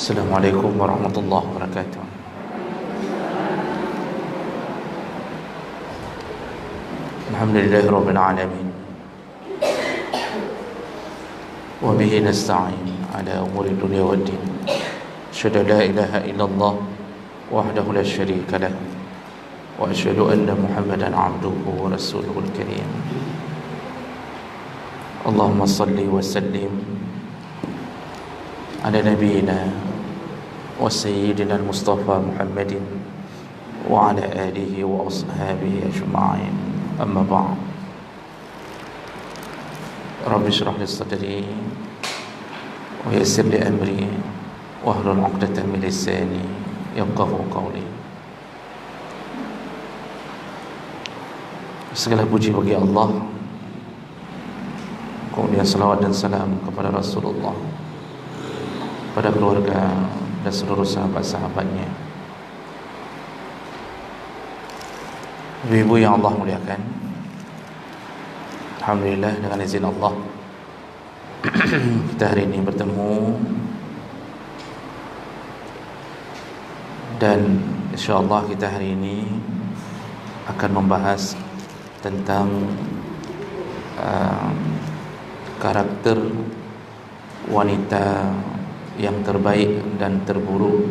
Assalamualaikum warahmatullahi wabarakatuh. Alhamdulillahirabbil alamin. Wa bihi nasta'in ala umuri dunya waddin. Asyhadu la ilaha illallah wahdahu la syarika lah wa asyhadu anna Muhammadan 'abduhu wa rasuluhul karim. Allahumma salli wa sallim ala nabiyyina wa sayyidina al-Mustafa Muhammadin wa ala alihi wa ashabihi ajma'in. Amma ba'd. Rabbi shrah li sadri wa yassir li amri wahlul 'uqdatam min lisani yafqahu qawli. Segala puji bagi Allah, kemudian salawat dan salam kepada Rasulullah, pada keluarga dan seluruh sahabat-sahabatnya. Ibu yang Allah muliakan, alhamdulillah dengan izin Allah kita hari ini bertemu, dan insyaAllah kita hari ini akan membahas tentang karakter wanita yang terbaik dan terburuk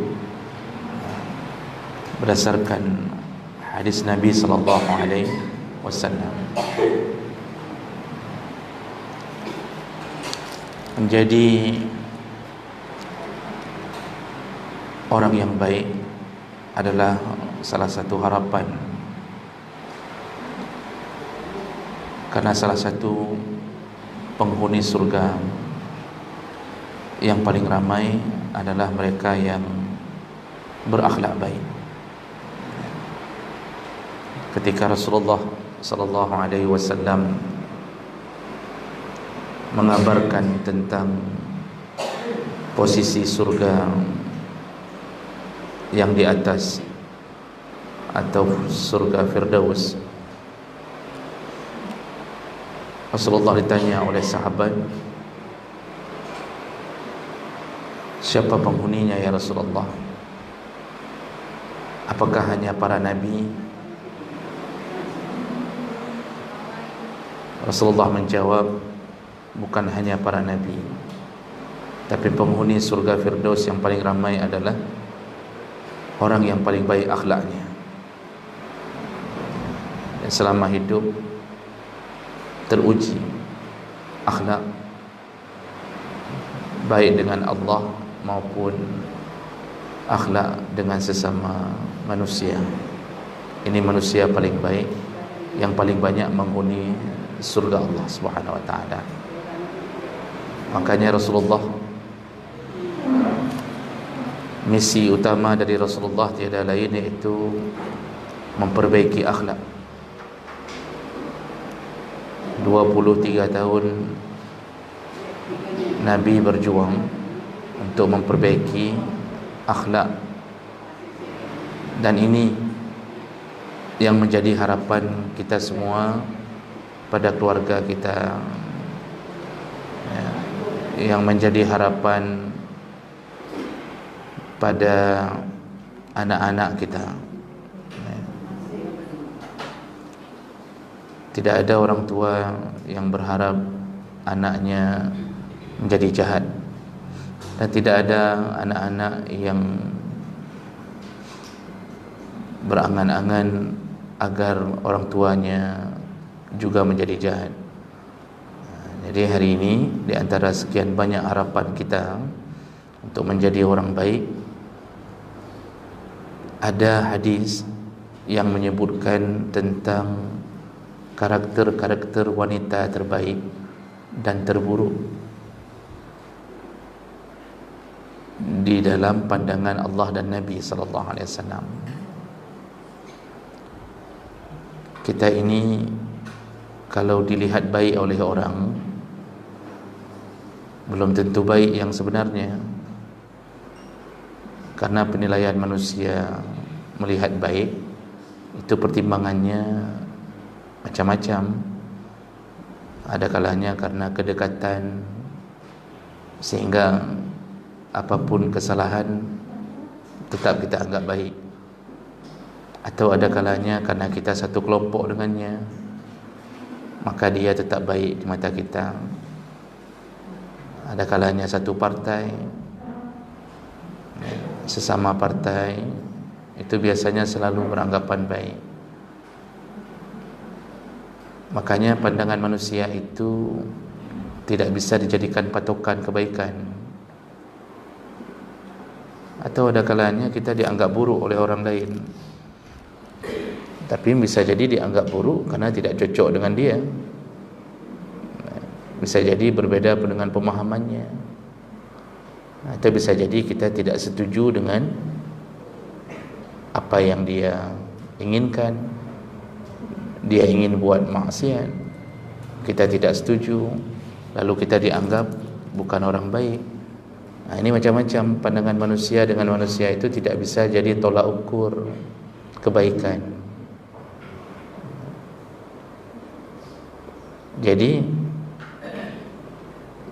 berdasarkan hadis Nabi sallallahu alaihi wasallam. Menjadi orang yang baik adalah salah satu harapan, karena salah satu penghuni surga yang paling ramai adalah mereka yang berakhlak baik. Ketika Rasulullah sallallahu alaihi wasallam mengabarkan tentang posisi surga yang di atas atau surga Firdaus, Rasulullah ditanya oleh sahabat, siapa penghuninya ya Rasulullah? Apakah hanya para nabi? Rasulullah menjawab, bukan hanya para nabi, tapi penghuni surga Firdaus yang paling ramai adalah orang yang paling baik akhlaknya, dan selama hidup teruji akhlak baik dengan Allah maupun akhlak dengan sesama manusia. Ini manusia paling baik yang paling banyak menghuni surga Allah Subhanahu wa taala. Makanya Rasulullah, misi utama dari Rasulullah tiada lain iaitu memperbaiki akhlak. 23 tahun Nabi berjuang untuk memperbaiki akhlak, dan ini yang menjadi harapan kita semua pada keluarga kita, yang menjadi harapan pada anak-anak kita. Tidak ada orang tua yang berharap anaknya menjadi jahat, dan tidak ada anak-anak yang berangan-angan agar orang tuanya juga menjadi jahat. Jadi hari ini di antara sekian banyak harapan kita untuk menjadi orang baik, ada hadis yang menyebutkan tentang karakter-karakter wanita terbaik dan terburuk di dalam pandangan Allah dan Nabi sallallahu alaihi wasallam. Kita ini kalau dilihat baik oleh orang, belum tentu baik yang sebenarnya, karena penilaian manusia melihat baik itu pertimbangannya macam-macam. Ada kalanya karena kedekatan, sehingga apapun kesalahan tetap kita anggap baik. Atau ada kalanya karena kita satu kelompok dengannya, maka dia tetap baik di mata kita. Ada kalanya satu partai, sesama partai itu biasanya selalu beranggapan baik. Makanya pandangan manusia itu tidak bisa dijadikan patokan kebaikan. Atau ada kalanya kita dianggap buruk oleh orang lain, tapi bisa jadi dianggap buruk karena tidak cocok dengan dia. Bisa jadi berbeda dengan pemahamannya. Atau bisa jadi kita tidak setuju dengan apa yang dia inginkan. Dia ingin buat maksiat, kita tidak setuju, lalu kita dianggap bukan orang baik. Nah, ini macam-macam pandangan manusia dengan manusia itu tidak bisa jadi tolak ukur kebaikan. Jadi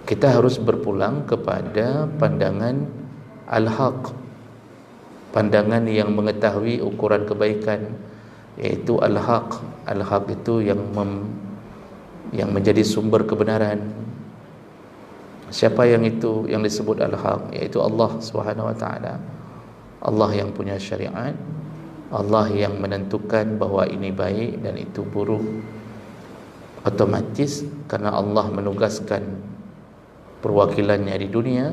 kita harus berpulang kepada pandangan al-haq, pandangan yang mengetahui ukuran kebaikan, yaitu al-haq. Al-haq itu yang menjadi sumber kebenaran. Siapa yang itu yang disebut al-haq? Yaitu Allah Subhanahu wa taala. Allah yang punya syariat, Allah yang menentukan bahawa ini baik dan itu buruk. Otomatis karena Allah menugaskan perwakilannya di dunia,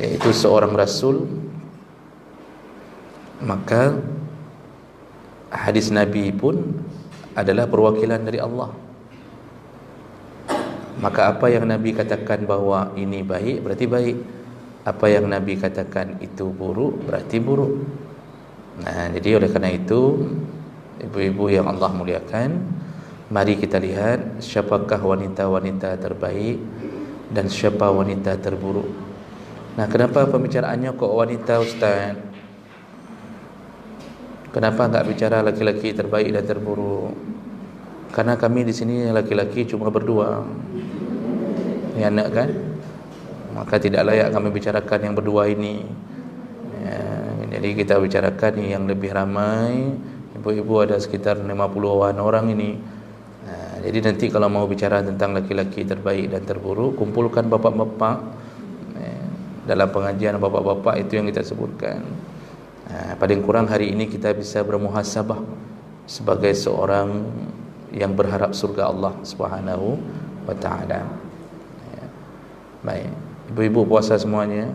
yaitu seorang rasul, maka hadis Nabi pun adalah perwakilan dari Allah. Maka apa yang Nabi katakan bahawa ini baik, berarti baik. Apa yang Nabi katakan itu buruk, berarti buruk. Nah, jadi oleh karena itu, ibu-ibu yang Allah muliakan, mari kita lihat siapakah wanita-wanita terbaik dan siapa wanita terburuk. Nah, kenapa pembicaraannya kok wanita, Ustaz? Kenapa enggak bicara laki-laki terbaik dan terburuk? Karena kami di sini laki-laki cuma berdua. Ya, nak kan? Maka tidak layak kami bicarakan yang berdua ini. Ya, jadi kita bicarakan yang lebih ramai. Ibu-ibu ada sekitar 50-an orang ini. Nah, jadi nanti kalau mau bicara tentang laki-laki terbaik dan terburuk, kumpulkan bapak-bapak. Dalam pengajian bapak-bapak itu yang kita sebutkan. Paling kurang hari ini kita bisa bermuhasabah sebagai seorang yang berharap surga Allah Subhanahu wa taala. Baik, ibu-ibu puasa semuanya?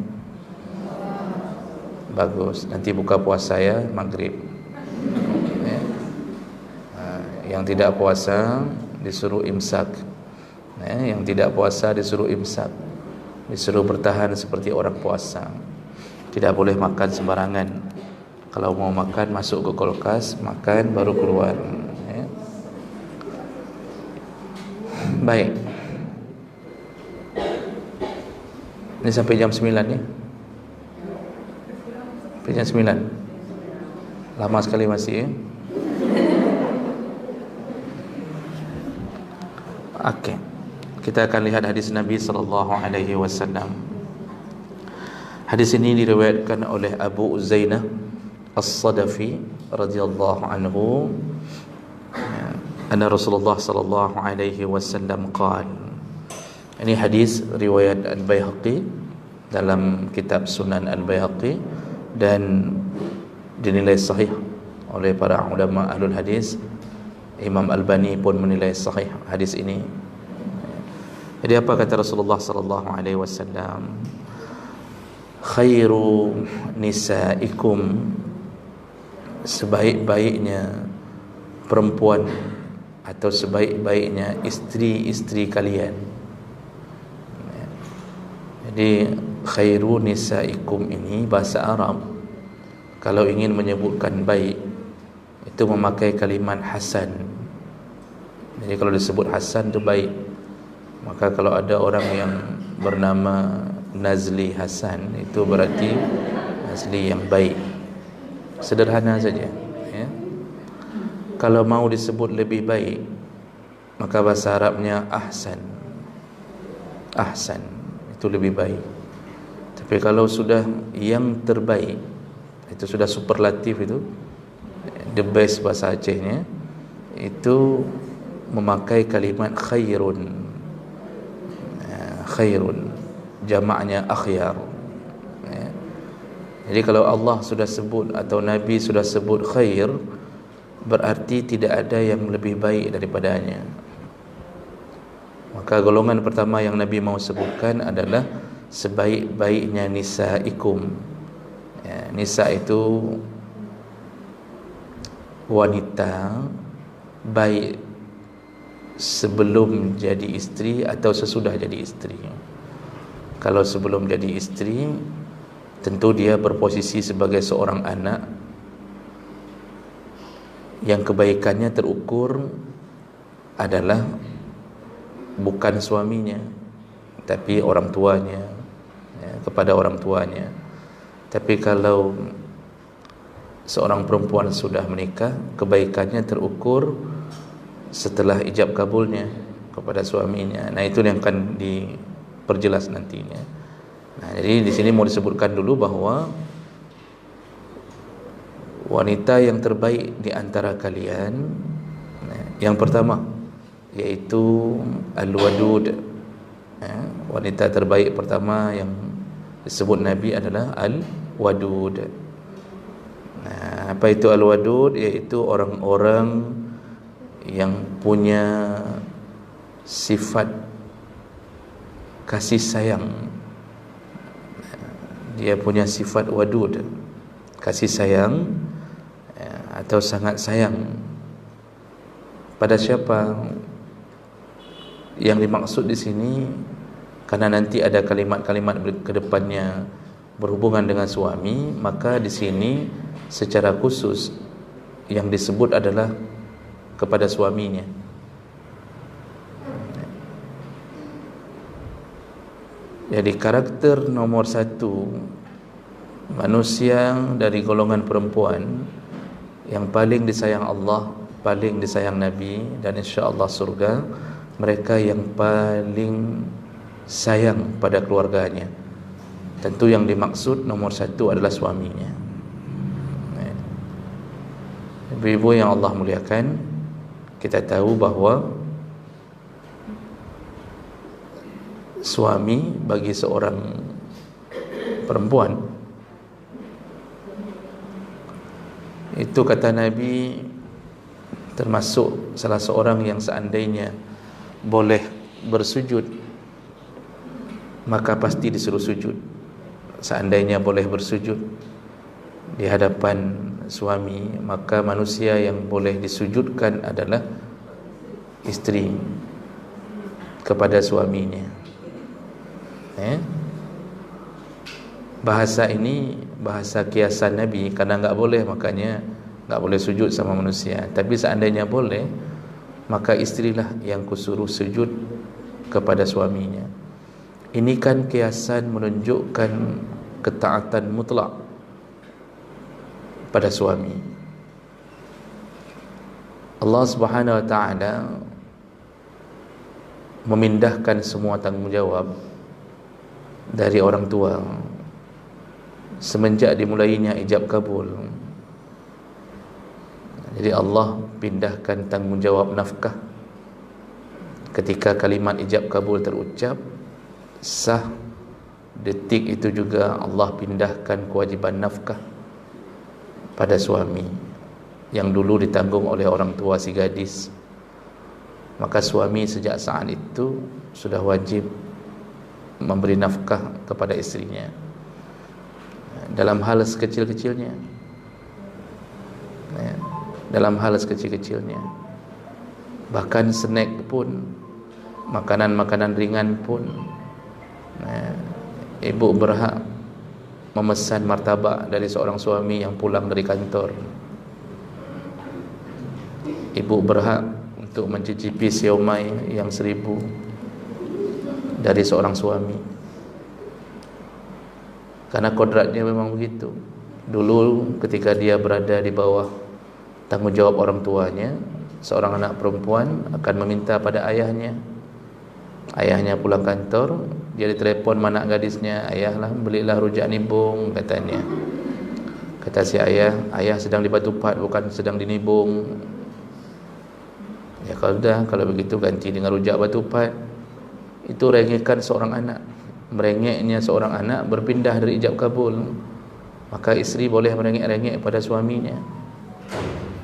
Bagus. Nanti buka puasa ya, maghrib. Yang tidak puasa disuruh imsak. Yang tidak puasa disuruh imsak. Disuruh bertahan seperti orang puasa. Tidak boleh makan sembarangan. Kalau mau makan, masuk ke kulkas, makan baru keluar. Baik. Ini sampai jam 9 ya. Sampai jam 9. Lama sekali masih ya. Okey. Kita akan lihat hadis Nabi sallallahu alaihi wasallam. Hadis ini diriwayatkan oleh Abu Uzainah As-Sadafi radhiyallahu anhu. Anna Rasulullah sallallahu alaihi wasallam qala. Ini hadis riwayat Al-Baihaqi dalam kitab Sunan Al-Baihaqi dan dinilai sahih oleh para ulama ahlul hadis. Imam Albani pun menilai sahih hadis ini. Jadi apa kata Rasulullah sallallahu alaihi wasallam? Khairu nisaikum, sebaik-baiknya perempuan atau sebaik-baiknya istri-istri kalian. Jadi khairu nisaikum ini bahasa Arab, kalau ingin menyebutkan baik itu memakai kalimat hasan. Jadi kalau disebut hasan itu baik. Maka kalau ada orang yang bernama Nazli Hasan, itu berarti Nazli yang baik. Sederhana saja ya. Kalau mau disebut lebih baik, maka bahasa Arabnya ahsan. Ahsan itu lebih baik. Tapi kalau sudah yang terbaik, itu sudah superlatif, itu the best bahasa Acehnya, itu memakai kalimat khairun. Khairun jamaknya akhyar. Jadi kalau Allah sudah sebut atau Nabi sudah sebut khair, berarti tidak ada yang lebih baik daripadanya. Maka golongan pertama yang Nabi mau sebutkan adalah sebaik-baiknya nisaikum. Nisa itu wanita baik sebelum jadi istri atau sesudah jadi istri. Kalau sebelum jadi istri, tentu dia berposisi sebagai seorang anak yang kebaikannya terukur adalah bukan suaminya, tapi orang tuanya, kepada orang tuanya. Tapi kalau seorang perempuan sudah menikah, kebaikannya terukur setelah ijab kabulnya kepada suaminya. Nah, itu yang akan diperjelas nantinya. Nah, jadi di sini mau disebutkan dulu bahwa wanita yang terbaik di antara kalian, yang pertama yaitu al-wadud. Wanita terbaik pertama yang disebut Nabi adalah al-wadud. Nah, apa itu al-wadud? Yaitu orang-orang yang punya sifat kasih sayang. Dia punya sifat wadud, kasih sayang, atau sangat sayang. Pada siapa? Yang dimaksud di sini, karena nanti ada kalimat-kalimat ke depannya berhubungan dengan suami, maka di sini secara khusus yang disebut adalah kepada suaminya. Jadi karakter nomor satu manusia dari golongan perempuan yang paling disayang Allah, paling disayang Nabi, dan insya-Allah surga, mereka yang paling sayang pada keluarganya. Tentu yang dimaksud nomor satu adalah suaminya. Ibu-ibu yang Allah muliakan, kita tahu bahwa suami bagi seorang perempuan itu, kata Nabi, termasuk salah seorang yang seandainya boleh bersujud maka pasti disuruh sujud. Seandainya boleh bersujud di hadapan suami, maka manusia yang boleh disujudkan adalah istri kepada suaminya. Bahasa ini bahasa kiasan Nabi, karena enggak boleh, makanya enggak boleh sujud sama manusia. Tapi seandainya boleh, maka istrilah yang kusuruh sujud kepada suaminya. Ini kan kiasan menunjukkan ketaatan mutlak pada suami. Allah Subhanahu wa taala memindahkan semua tanggungjawab dari orang tua semenjak dimulainya ijab kabul. Jadi Allah pindahkan tanggungjawab nafkah ketika kalimat ijab kabul terucap sah. Detik itu juga Allah pindahkan kewajiban nafkah pada suami yang dulu ditanggung oleh orang tua si gadis. Maka suami sejak saat itu sudah wajib memberi nafkah kepada istrinya dalam hal sekecil-kecilnya, dalam hal sekecil-kecilnya. Bahkan snack pun, makanan-makanan ringan pun, ibu berhak memesan martabak dari seorang suami yang pulang dari kantor. Ibu berhak untuk mencicipi siomay yang 1000 dari seorang suami, karena kodratnya memang begitu. Dulu ketika dia berada di bawah tanggungjawab orang tuanya, seorang anak perempuan akan meminta pada ayahnya. Ayahnya pulang kantor, Dia ditelepon mana gadisnya, ayahlah belilah rujak nibung katanya. Kata si ayah, ayah sedang di Batu Pat bukan sedang di Nibung. Ya kalau begitu ganti dengan rujak Batu Pat. Itu rengekan seorang anak. Merengeknya seorang anak berpindah dari ijab kabul. Maka isteri boleh merengek-rengek pada suaminya.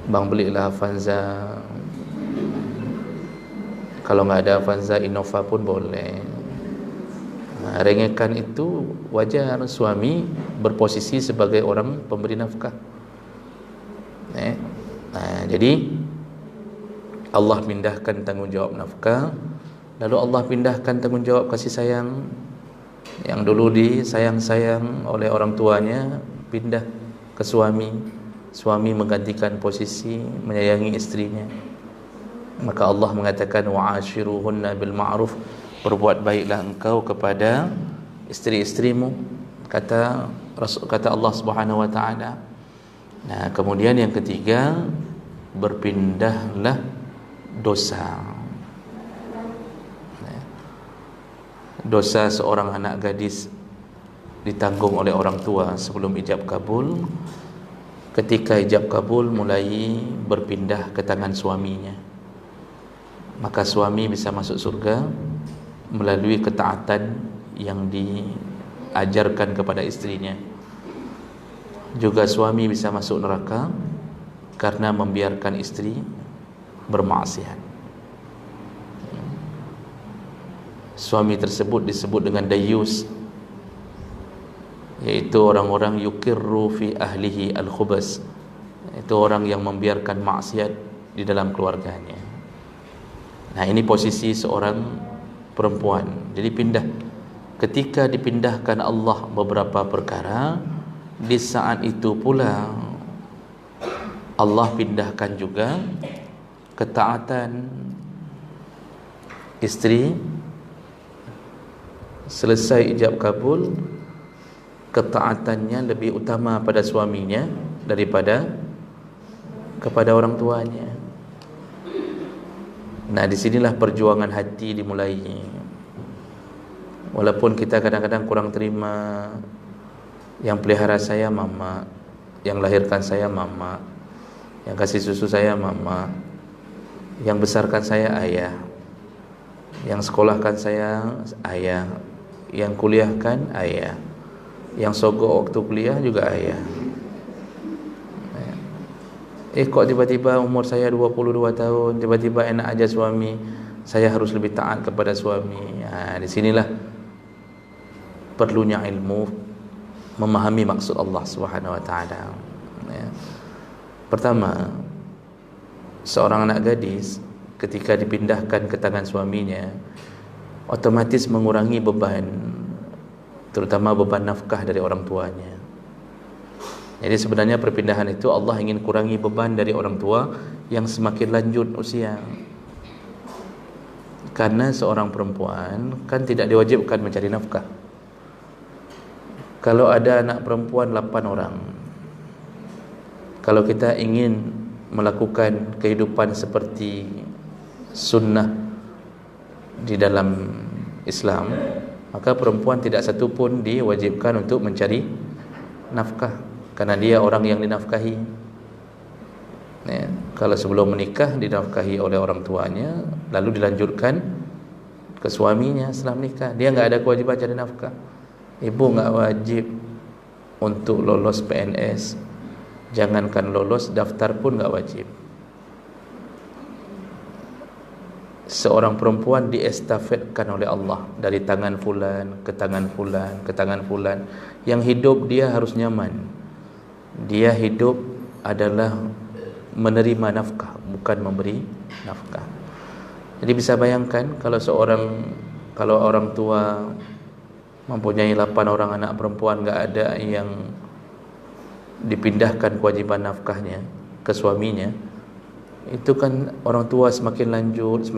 Bang belilah Avanza. Kalau enggak ada Avanza, Innova pun boleh. Rengekan itu wajar, suami berposisi sebagai orang pemberi nafkah. Jadi Allah pindahkan tanggungjawab nafkah, lalu Allah pindahkan tanggungjawab kasih sayang. Yang dulu disayang-sayang oleh orang tuanya pindah ke suami. Suami menggantikan posisi menyayangi istrinya. Maka Allah mengatakan wa'ashiruhunna bil ma'ruf, berbuat baiklah engkau kepada isteri-istrimu, kata Allah Subhanahu wa taala. Nah, kemudian yang ketiga, berpindahlah dosa. Dosa seorang anak gadis ditanggung oleh orang tua sebelum ijab kabul. Ketika ijab kabul mulai berpindah ke tangan suaminya, maka suami bisa masuk surga melalui ketaatan yang diajarkan kepada istrinya. Juga suami bisa masuk neraka karena membiarkan istri bermaksiat. Suami tersebut disebut dengan dayus, yaitu orang-orang yukirru fi ahlihi al-khubas, itu orang yang membiarkan maksiat di dalam keluarganya. Nah, ini posisi seorang perempuan. Jadi ketika dipindahkan Allah beberapa perkara, di saat itu pula Allah pindahkan juga ketaatan istri. Selesai ijab kabul, ketaatannya lebih utama pada suaminya daripada kepada orang tuanya. Nah, disinilah perjuangan hati dimulai. Walaupun kita kadang-kadang kurang terima, yang pelihara saya mama, yang lahirkan saya mama, yang kasih susu saya mama, yang besarkan saya ayah, yang sekolahkan saya ayah, yang kuliahkan ayah, yang sogok waktu kuliah juga ayah. Kok tiba-tiba umur saya 22 tahun, tiba-tiba enak aja suami, saya harus lebih taat kepada suami. Di sinilah perlunya ilmu, memahami maksud Allah Subhanahu wa taala. Pertama, seorang anak gadis ketika dipindahkan ke tangan suaminya, otomatis mengurangi beban, terutama beban nafkah dari orang tuanya. Jadi sebenarnya perpindahan itu Allah ingin kurangi beban dari orang tua yang semakin lanjut usia. Karena seorang perempuan kan tidak diwajibkan mencari nafkah. Kalau ada anak perempuan 8 orang, kalau kita ingin melakukan kehidupan seperti sunnah di dalam Islam, maka perempuan tidak satu pun diwajibkan untuk mencari nafkah, karena dia orang yang dinafkahi. Kalau sebelum menikah dinafkahi oleh orang tuanya, lalu dilanjutkan ke suaminya setelah menikah, dia enggak ada kewajiban cari nafkah. Ibu enggak wajib untuk lolos PNS, jangankan lolos, daftar pun enggak wajib. Seorang perempuan diestafetkan oleh Allah dari tangan fulan ke tangan fulan ke tangan fulan. Yang hidup dia harus nyaman. Dia hidup adalah menerima nafkah, bukan memberi nafkah. Jadi bisa bayangkan kalau orang tua mempunyai 8 orang anak perempuan, enggak ada yang dipindahkan kewajiban nafkahnya ke suaminya, itu kan orang tua semakin lanjut,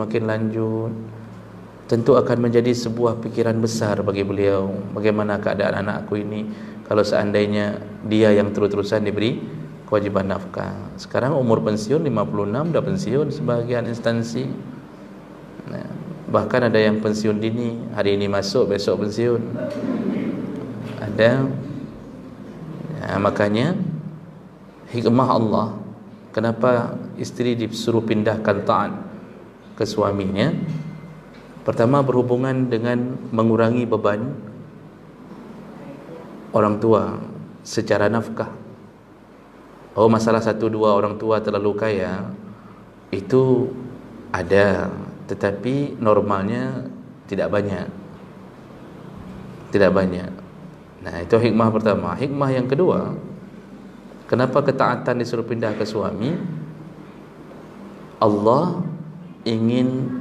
tentu akan menjadi sebuah pikiran besar bagi beliau, bagaimana keadaan anakku ini kalau seandainya dia yang terus-terusan diberi kewajiban nafkah. Sekarang umur pensiun 56, dah pensiun sebagian instansi. Bahkan ada yang pensiun dini, hari ini masuk, besok pensiun. Ada. Makanya hikmah Allah, kenapa isteri disuruh pindahkan taat ke suaminya? Pertama, berhubungan dengan mengurangi beban orang tua secara nafkah. Oh, masalah 1-2 orang tua terlalu kaya, itu ada, tetapi normalnya tidak banyak. Tidak banyak. Nah, itu hikmah pertama. Hikmah yang kedua, kenapa ketaatan disuruh pindah ke suami? Allah ingin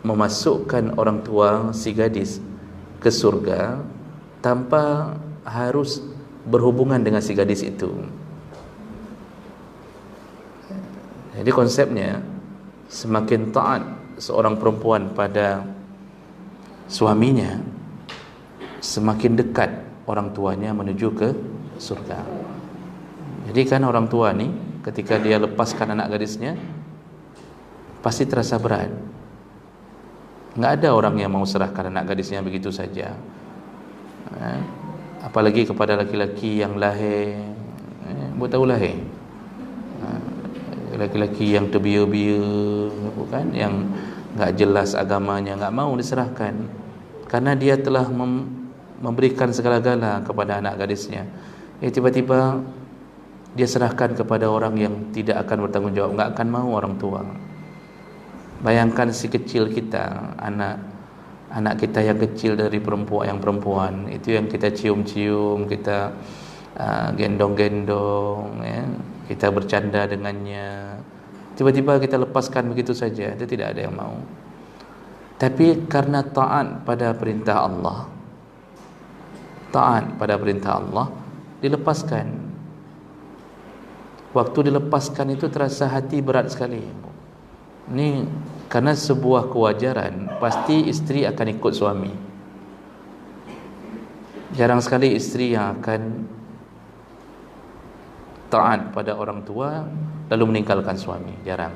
memasukkan orang tua si gadis ke surga tanpa harus berhubungan dengan si gadis itu. Jadi konsepnya, semakin taat seorang perempuan pada suaminya, semakin dekat orang tuanya menuju ke surga. Jadi kan orang tua ni ketika dia lepaskan anak gadisnya, pasti terasa berat. Enggak ada orang yang mau serahkan anak gadisnya begitu saja. Apalagi kepada laki-laki yang lahir, buat tahu lahir, laki-laki yang terbia-bia, bukan, yang enggak jelas agamanya, enggak mau diserahkan karena dia telah memberikan segala-gala kepada anak gadisnya. Tiba-tiba dia serahkan kepada orang yang tidak akan bertanggung jawab, enggak akan mau orang tua. Bayangkan si kecil kita, anak kita yang kecil dari perempuan, itu yang kita cium-cium, kita gendong-gendong, ya, kita bercanda dengannya. Tiba-tiba kita lepaskan begitu saja, itu tidak ada yang mau. Tapi karena taat pada perintah Allah, dilepaskan. Waktu dilepaskan itu terasa hati berat sekali. Ini karena sebuah kewajaran, pasti isteri akan ikut suami. Jarang sekali isteri yang akan taat pada orang tua lalu meninggalkan suami, jarang.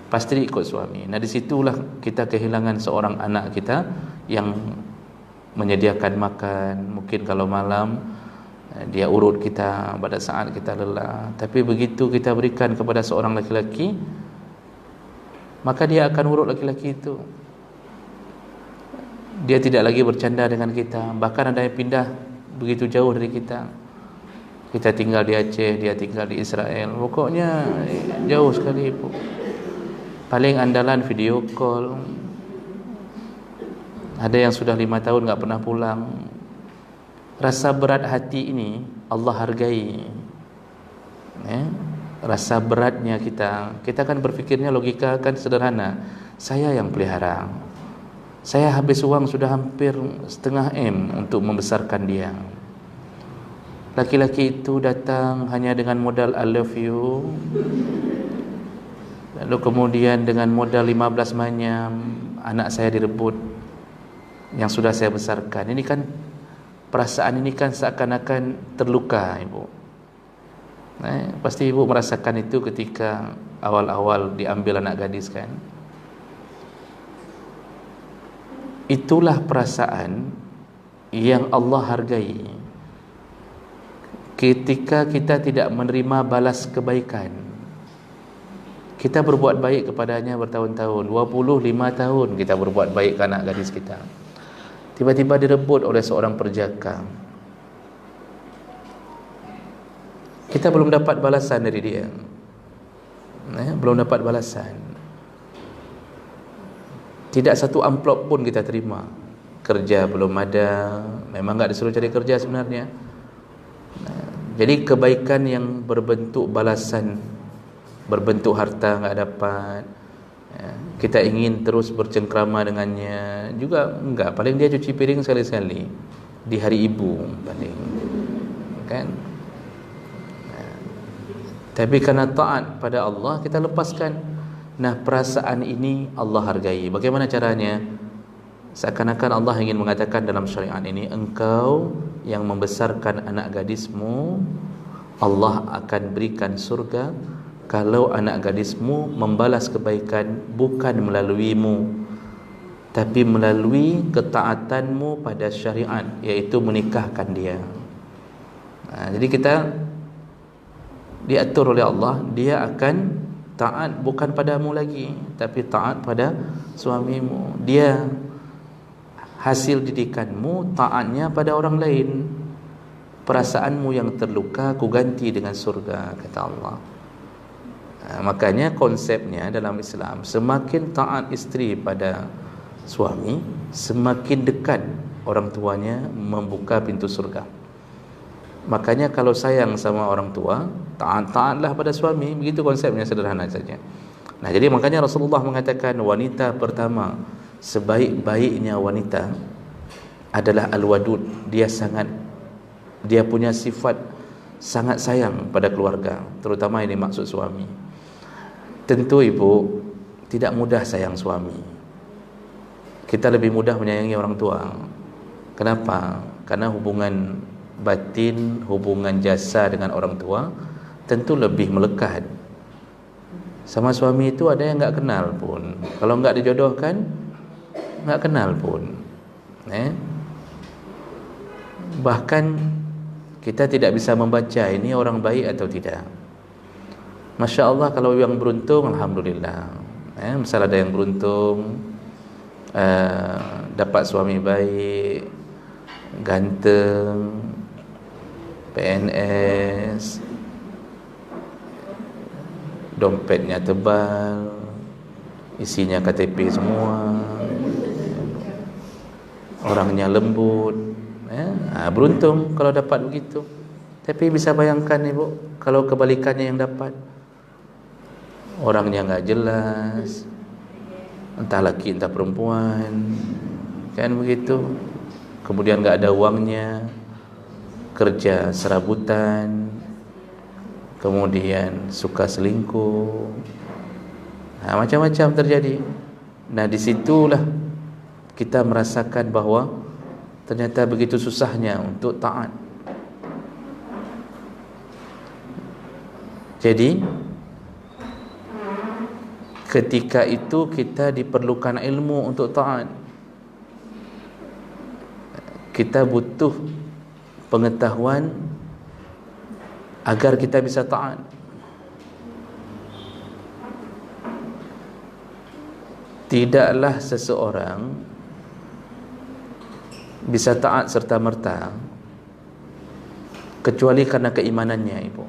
Pasti ikut suami. Nah, disitulah kita kehilangan seorang anak kita yang menyediakan makan. Mungkin kalau malam dia urut kita pada saat kita lelah, tapi begitu kita berikan kepada seorang laki-laki, maka dia akan urut laki-laki itu. Dia tidak lagi bercanda dengan kita. Bahkan ada yang pindah begitu jauh dari kita. Kita tinggal di Aceh, dia tinggal di Israel. Pokoknya jauh sekali. Paling andalan video call. Ada yang sudah 5 tahun enggak pernah pulang. Rasa berat hati ini Allah hargai. Rasa beratnya kita kan berfikirnya, logika kan sederhana. Saya yang pelihara, saya habis uang sudah hampir 0,5 M untuk membesarkan dia. Laki-laki itu datang hanya dengan modal I love you, lalu kemudian dengan modal 15 manyam anak saya direbut yang sudah saya besarkan. Ini kan perasaan ini kan seakan-akan terluka, ibu. Pasti ibu merasakan itu ketika awal-awal diambil anak gadis kan. Itulah perasaan yang Allah hargai ketika kita tidak menerima balas kebaikan. Kita berbuat baik kepadanya bertahun-tahun, 25 tahun kita berbuat baik ke anak gadis kita. Tiba-tiba direbut oleh seorang perjaka. Kita belum dapat balasan dari dia. Belum dapat balasan. Tidak satu amplop pun kita terima. Kerja belum ada. Memang enggak disuruh cari kerja sebenarnya. Jadi kebaikan yang berbentuk balasan, berbentuk harta enggak dapat. Kita ingin terus bercengkrama dengannya juga enggak. Paling dia cuci piring sekali-sekali di hari ibu paling. Kan? Tapi karena taat pada Allah, kita lepaskan. Nah, perasaan ini Allah hargai. Bagaimana caranya? Seakan-akan Allah ingin mengatakan dalam syariat ini, engkau yang membesarkan anak gadismu, Allah akan berikan surga kalau anak gadismu membalas kebaikan bukan melaluimu, tapi melalui ketaatanmu pada syariat, iaitu menikahkan dia. Jadi kita diatur oleh Allah, dia akan taat bukan padamu lagi, tapi taat pada suamimu. Dia hasil didikanmu, taatnya pada orang lain. Perasaanmu yang terluka ku ganti dengan surga, kata Allah. Makanya konsepnya dalam Islam, semakin taat isteri pada suami, semakin dekat orang tuanya membuka pintu surga. Makanya kalau sayang sama orang tua, taat-taatlah pada suami. Begitu konsepnya, sederhana saja. Nah, jadi makanya Rasulullah mengatakan wanita pertama, sebaik-baiknya wanita adalah al-wadud. Dia punya sifat sangat sayang pada keluarga, terutama ini maksud suami. Tentu ibu tidak mudah sayang suami. Kita lebih mudah menyayangi orang tua. Kenapa? Karena hubungan batin, hubungan jasa dengan orang tua tentu lebih melekat. Sama suami itu ada yang enggak kenal pun. Kalau enggak dijodohkan, enggak kenal pun. Bahkan kita tidak bisa membaca ini orang baik atau tidak. Masya Allah, kalau yang beruntung, alhamdulillah. Misal ada yang beruntung dapat suami baik, ganteng, PNS, dompetnya tebal, isinya KTP semua, orangnya lembut, beruntung kalau dapat begitu. Tapi bisa bayangkan ibu, kalau kebalikannya yang dapat, orangnya enggak jelas, entah laki entah perempuan, kan begitu. Kemudian enggak ada uangnya, kerja serabutan, kemudian suka selingkuh, macam-macam terjadi. Nah, disitulah kita merasakan bahawa ternyata begitu susahnya untuk taat. Jadi ketika itu kita diperlukan ilmu untuk taat. Kita butuh pengetahuan agar kita bisa taat. Tidaklah seseorang bisa taat serta-merta kecuali karena keimanannya, ibu.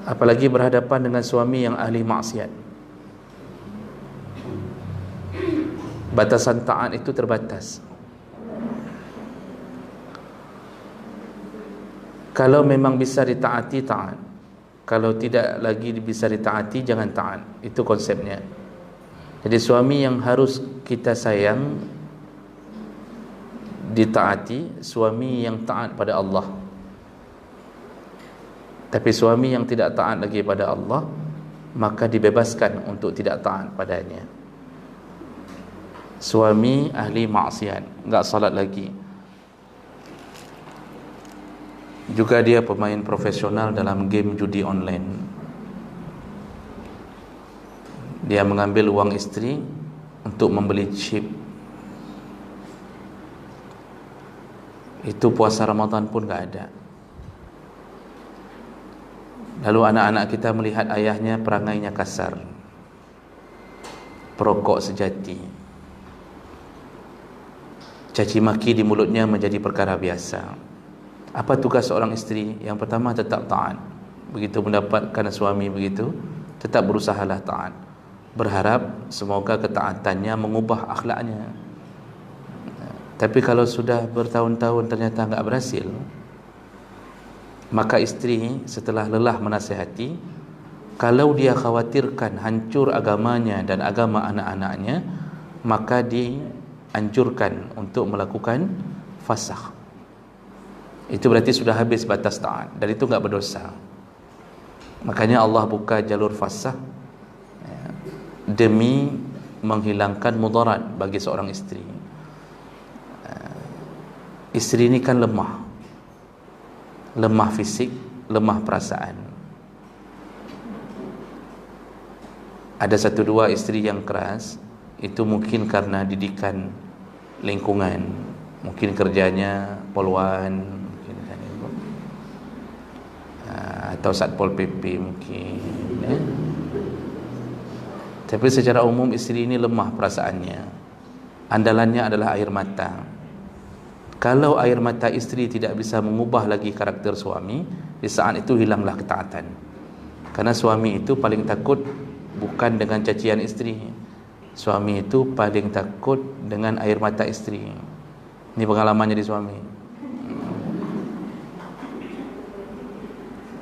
Apalagi berhadapan dengan suami yang ahli maksiat. Batasan taat itu terbatas. Kalau memang bisa ditaati, taat. Kalau tidak lagi bisa ditaati, jangan taat. Itu konsepnya. Jadi suami yang harus kita sayang, ditaati, suami yang taat pada Allah. Tapi suami yang tidak taat lagi pada Allah, maka dibebaskan untuk tidak taat padanya. Suami ahli maksiat, enggak salat lagi, juga dia pemain profesional dalam game judi online. Dia mengambil uang istri untuk membeli chip. Itu puasa Ramadan pun enggak ada. Lalu anak-anak kita melihat ayahnya perangainya kasar, perokok sejati, caci maki di mulutnya menjadi perkara biasa. Apa tugas seorang isteri? Yang pertama, tetap taat. Begitu mendapatkan suami begitu, tetap berusahalah taat. Berharap semoga ketaatannya mengubah akhlaknya. Tapi kalau sudah bertahun-tahun ternyata enggak berhasil, maka isteri setelah lelah menasihati, kalau dia khawatirkan hancur agamanya dan agama anak-anaknya, maka dianjurkan untuk melakukan fasakh. Itu berarti sudah habis batas taat, dan itu enggak berdosa. Makanya Allah buka jalur fasakh demi menghilangkan mudarat bagi seorang isteri. Isteri ini kan lemah fisik, lemah perasaan. Ada satu dua isteri yang keras, itu mungkin karena didikan lingkungan, mungkin kerjanya poluan, mungkin kan ibu, atau Satpol PP mungkin, ya. Tapi secara umum isteri ini lemah perasaannya, andalannya adalah air mata. Kalau air mata isteri tidak bisa mengubah lagi karakter suami, di saat itu hilanglah ketaatan. Karena suami itu paling takut bukan dengan cacian isteri, suami itu paling takut dengan air mata isteri. Ini pengalaman jadi suami.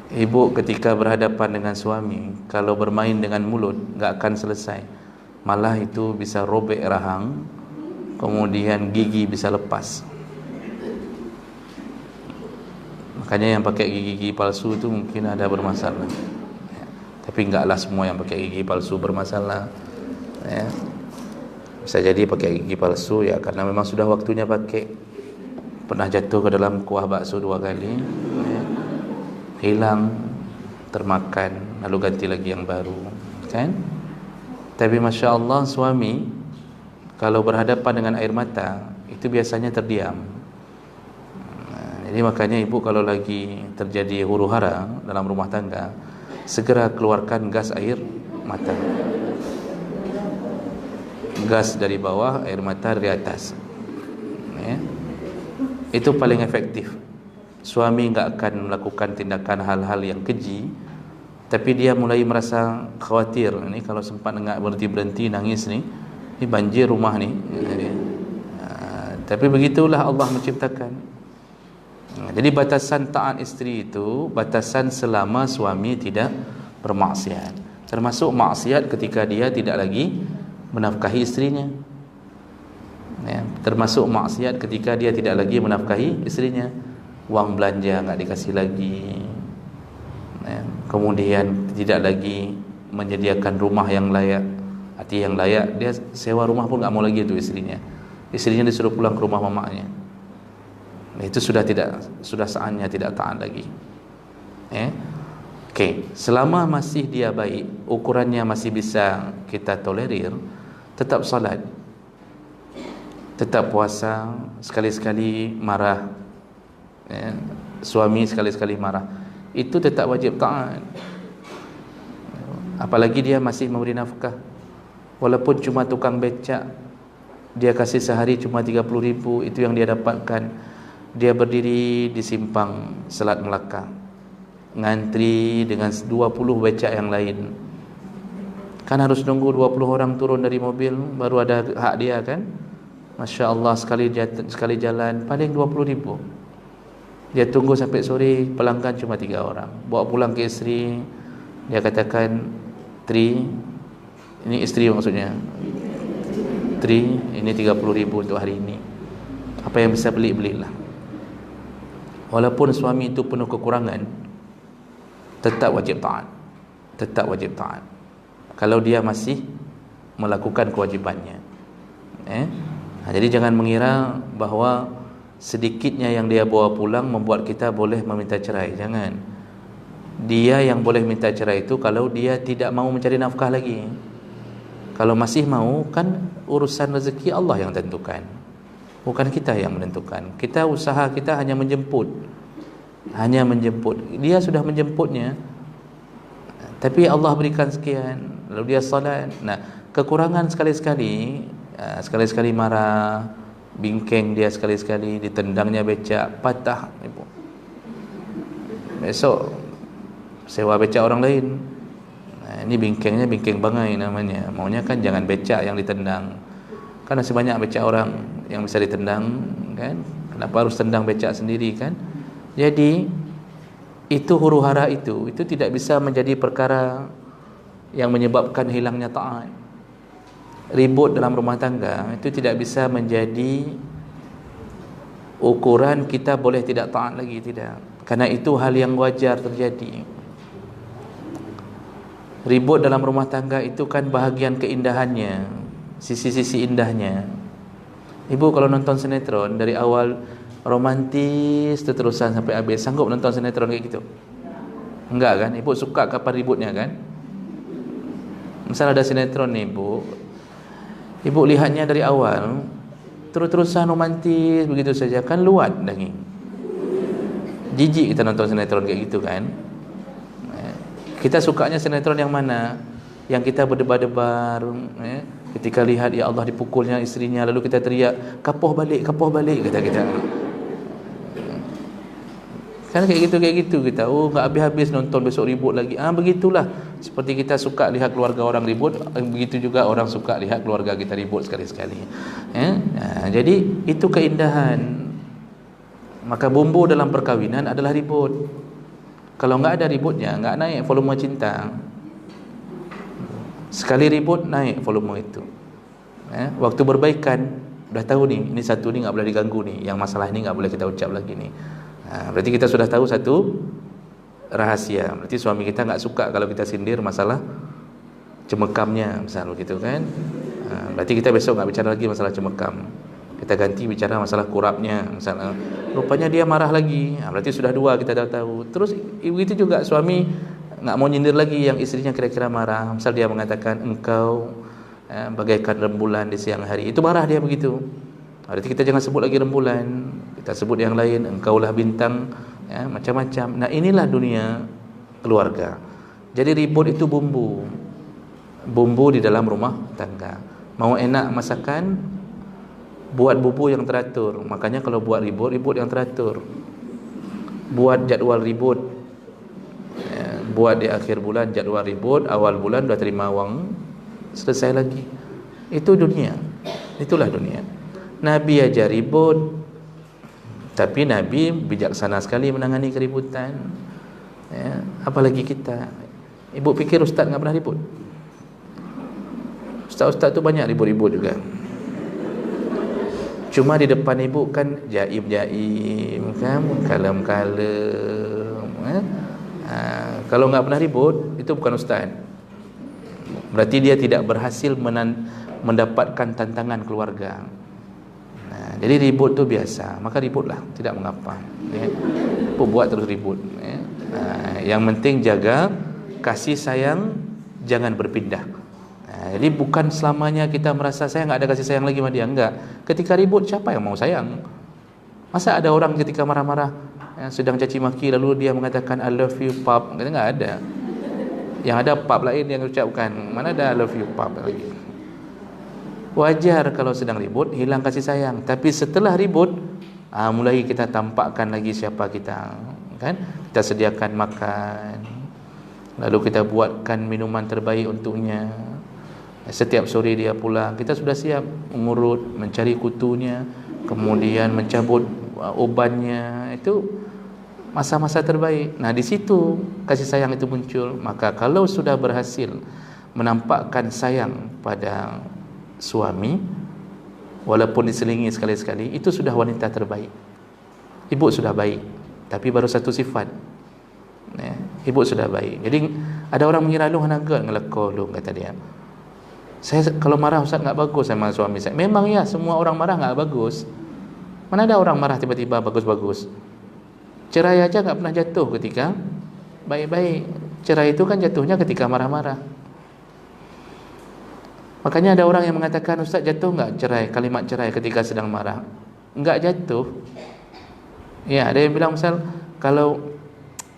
Ibu ketika berhadapan dengan suami, kalau bermain dengan mulut gak akan selesai, malah itu bisa robek rahang, kemudian gigi bisa lepas. Makanya yang pakai gigi palsu itu mungkin ada bermasalah, ya. Tapi enggaklah semua yang pakai gigi palsu bermasalah, ya. Bisa jadi pakai gigi palsu ya karena memang sudah waktunya pakai, pernah jatuh ke dalam kuah bakso 2 kali, ya. Hilang, termakan, lalu ganti lagi yang baru, kan? Tapi Masya Allah, suami kalau berhadapan dengan air mata itu biasanya terdiam. Jadi makanya ibu kalau lagi terjadi huru hara dalam rumah tangga, segera keluarkan gas air mata. Gas dari bawah, air mata dari atas, ya. Itu paling efektif. Suami enggak akan melakukan tindakan hal-hal yang keji, tapi dia mulai merasa khawatir. Ini kalau sempat enggak berhenti-berhenti nangis nih, ini banjir rumah nih. Tapi begitulah Allah menciptakan. Jadi batasan taat isteri itu batasan selama suami tidak bermaksiat. Termasuk maksiat ketika dia tidak lagi menafkahi istrinya, ya. Termasuk maksiat ketika dia tidak lagi menafkahi istrinya, wang belanja enggak dikasih lagi, ya. Kemudian tidak lagi menyediakan rumah yang layak. Arti yang layak, dia sewa rumah pun enggak mau lagi itu istrinya. Istrinya disuruh pulang ke rumah mamanya. Itu sudah saatnya tidak taat lagi, ya. Okey, selama masih dia baik, ukurannya masih bisa kita tolerir, tetap salat, tetap puasa, sekali-sekali marah, ya. Suami sekali-sekali marah, itu tetap wajib taat. Apalagi dia masih memberi nafkah, walaupun cuma tukang becak, dia kasih sehari cuma 30.000, itu yang dia dapatkan. Dia berdiri di simpang Selat Melaka, ngantri dengan 20 becak yang lain. Kan harus nunggu 20 orang turun dari mobil baru ada hak dia, kan? Masya Allah, sekali jalan paling 20.000. Dia tunggu sampai sore, pelanggan cuma 3 orang. Bawa pulang ke isteri, dia katakan, Tri, ini isteri maksudnya, Tri, ini 30.000 untuk hari ini. Apa yang bisa belilah. Walaupun suami itu penuh kekurangan, tetap wajib taat. Tetap wajib taat kalau dia masih melakukan kewajibannya, jadi jangan mengira bahawa sedikitnya yang dia bawa pulang membuat kita boleh meminta cerai. Jangan. Dia yang boleh minta cerai itu kalau dia tidak mau mencari nafkah lagi. Kalau masih mau, kan urusan rezeki Allah yang tentukan, bukan kita yang menentukan. Kita usaha kita hanya menjemput. Dia sudah menjemputnya, tapi Allah berikan sekian, lalu dia salat. Nah, kekurangan sekali-sekali marah, bingkeng dia sekali-sekali, ditendangnya becak, patah, ibu. Besok sewa becak orang lain. Nah, ini bingkengnya bingkeng bangai namanya. Maunya kan jangan becak yang ditendang. Kan masih banyak becak orang yang bisa ditendang, kan? Kenapa harus tendang becak sendiri, kan? Jadi itu huru hara itu tidak bisa menjadi perkara yang menyebabkan hilangnya taat. Ribut dalam rumah tangga itu tidak bisa menjadi ukuran kita boleh tidak taat lagi, tidak. Karena itu hal yang wajar terjadi. Ribut dalam rumah tangga itu kan bahagian keindahannya, sisi-sisi indahnya. Ibu kalau nonton sinetron dari awal romantis terusan sampai habis, sanggup nonton sinetron kayak gitu? Enggak kan? Ibu suka kapan ributnya, kan? Misal ada sinetron ni ibu lihatnya dari awal terus-terusan romantis begitu saja, kan luat daging. Jijik kita nonton sinetron kayak gitu kan. Kita sukanya sinetron yang mana? Yang kita berdebar-debar, ketika lihat ya Allah dipukulnya istrinya, lalu kita teriak kapoh balik kata kita. Kan kayak gitu kita. Oh, enggak habis-habis nonton, besok ribut lagi. Begitulah. Seperti kita suka lihat keluarga orang ribut, begitu juga orang suka lihat keluarga kita ribut sekali-sekali. Jadi itu keindahan. Maka bumbu dalam perkawinan adalah ribut. Kalau enggak ada ributnya, enggak naik volume cinta. Sekali ribut naik volume itu. Waktu berbaikan dah tahu nih, ini satu ni enggak boleh diganggu nih, yang masalah ini enggak boleh kita ucap lagi nih. Berarti kita sudah tahu satu rahasia. Berarti suami kita enggak suka kalau kita sindir masalah cemekamnya, misal begitu kan. Berarti kita besok enggak bicara lagi masalah cemekam. Kita ganti bicara masalah kurapnya, misalnya. Rupanya dia marah lagi. Berarti sudah dua kita dah tahu. Terus begitu juga suami enggak mau nyindir lagi yang istrinya kira-kira marah. Misal dia mengatakan engkau bagaikan rembulan di siang hari. Itu marah dia begitu. Berarti kita jangan sebut lagi rembulan, kita sebut yang lain, engkaulah bintang, macam-macam. Nah, inilah dunia keluarga. Jadi ribut itu bumbu di dalam rumah tangga. Mau enak masakan, buat bumbu yang teratur. Makanya kalau buat ribut yang teratur. Buat jadual ribut, buat di akhir bulan jadwal ribut, awal bulan dah terima wang, selesai lagi. Itu dunia. Itulah dunia. Nabi ajar ribut, tapi Nabi bijaksana sekali menangani keributan. Apalagi kita. Ibu fikir ustaz enggak pernah ribut? Ustaz-ustaz tu banyak ribut-ribut juga. Cuma di depan ibu kan jaim-jaim kan, kalem-kalem. Kalau enggak pernah ribut, itu bukan ustaz. Berarti dia tidak berhasil mendapatkan tantangan keluarga. Jadi ribut tu biasa, maka ributlah, tidak mengapa. Buat terus ribut. Yang penting jaga kasih sayang, jangan berpindah. Jadi bukan selamanya kita merasa saya enggak ada kasih sayang lagi sama dia, enggak. Ketika ribut siapa yang mau sayang? Masa ada orang ketika marah-marah sedang caci maki lalu dia mengatakan I love you pap? Enggak ada. Yang ada pap lain yang ucapkan. Mana ada I love you pap lagi? Wajar kalau sedang ribut hilang kasih sayang, tapi setelah ribut mulai kita tampakkan lagi siapa kita, kan? Kita sediakan makan, lalu kita buatkan minuman terbaik untuknya. Setiap sore dia pulang, kita sudah siap mengurut, mencari kutunya, kemudian mencabut ubannya. Itu masa-masa terbaik. Nah, di situ kasih sayang itu muncul. Maka kalau sudah berhasil menampakkan sayang pada suami, walaupun diselingi sekali-sekali, itu sudah wanita terbaik. Ibu sudah baik, tapi baru satu sifat. Ibu sudah baik. Jadi ada orang mengira lu hanaga ngelekoh lu, kata dia. Saya kalau marah ustaz enggak bagus sama suami saya. Memang ya, semua orang marah enggak bagus. Mana ada orang marah tiba-tiba bagus-bagus. Cerai aja enggak pernah jatuh ketika baik-baik. Cerai itu kan jatuhnya ketika marah-marah. Makanya ada orang yang mengatakan, ustaz jatuh enggak cerai, kalimat cerai ketika sedang marah? Enggak jatuh. Ya, ada yang bilang misal kalau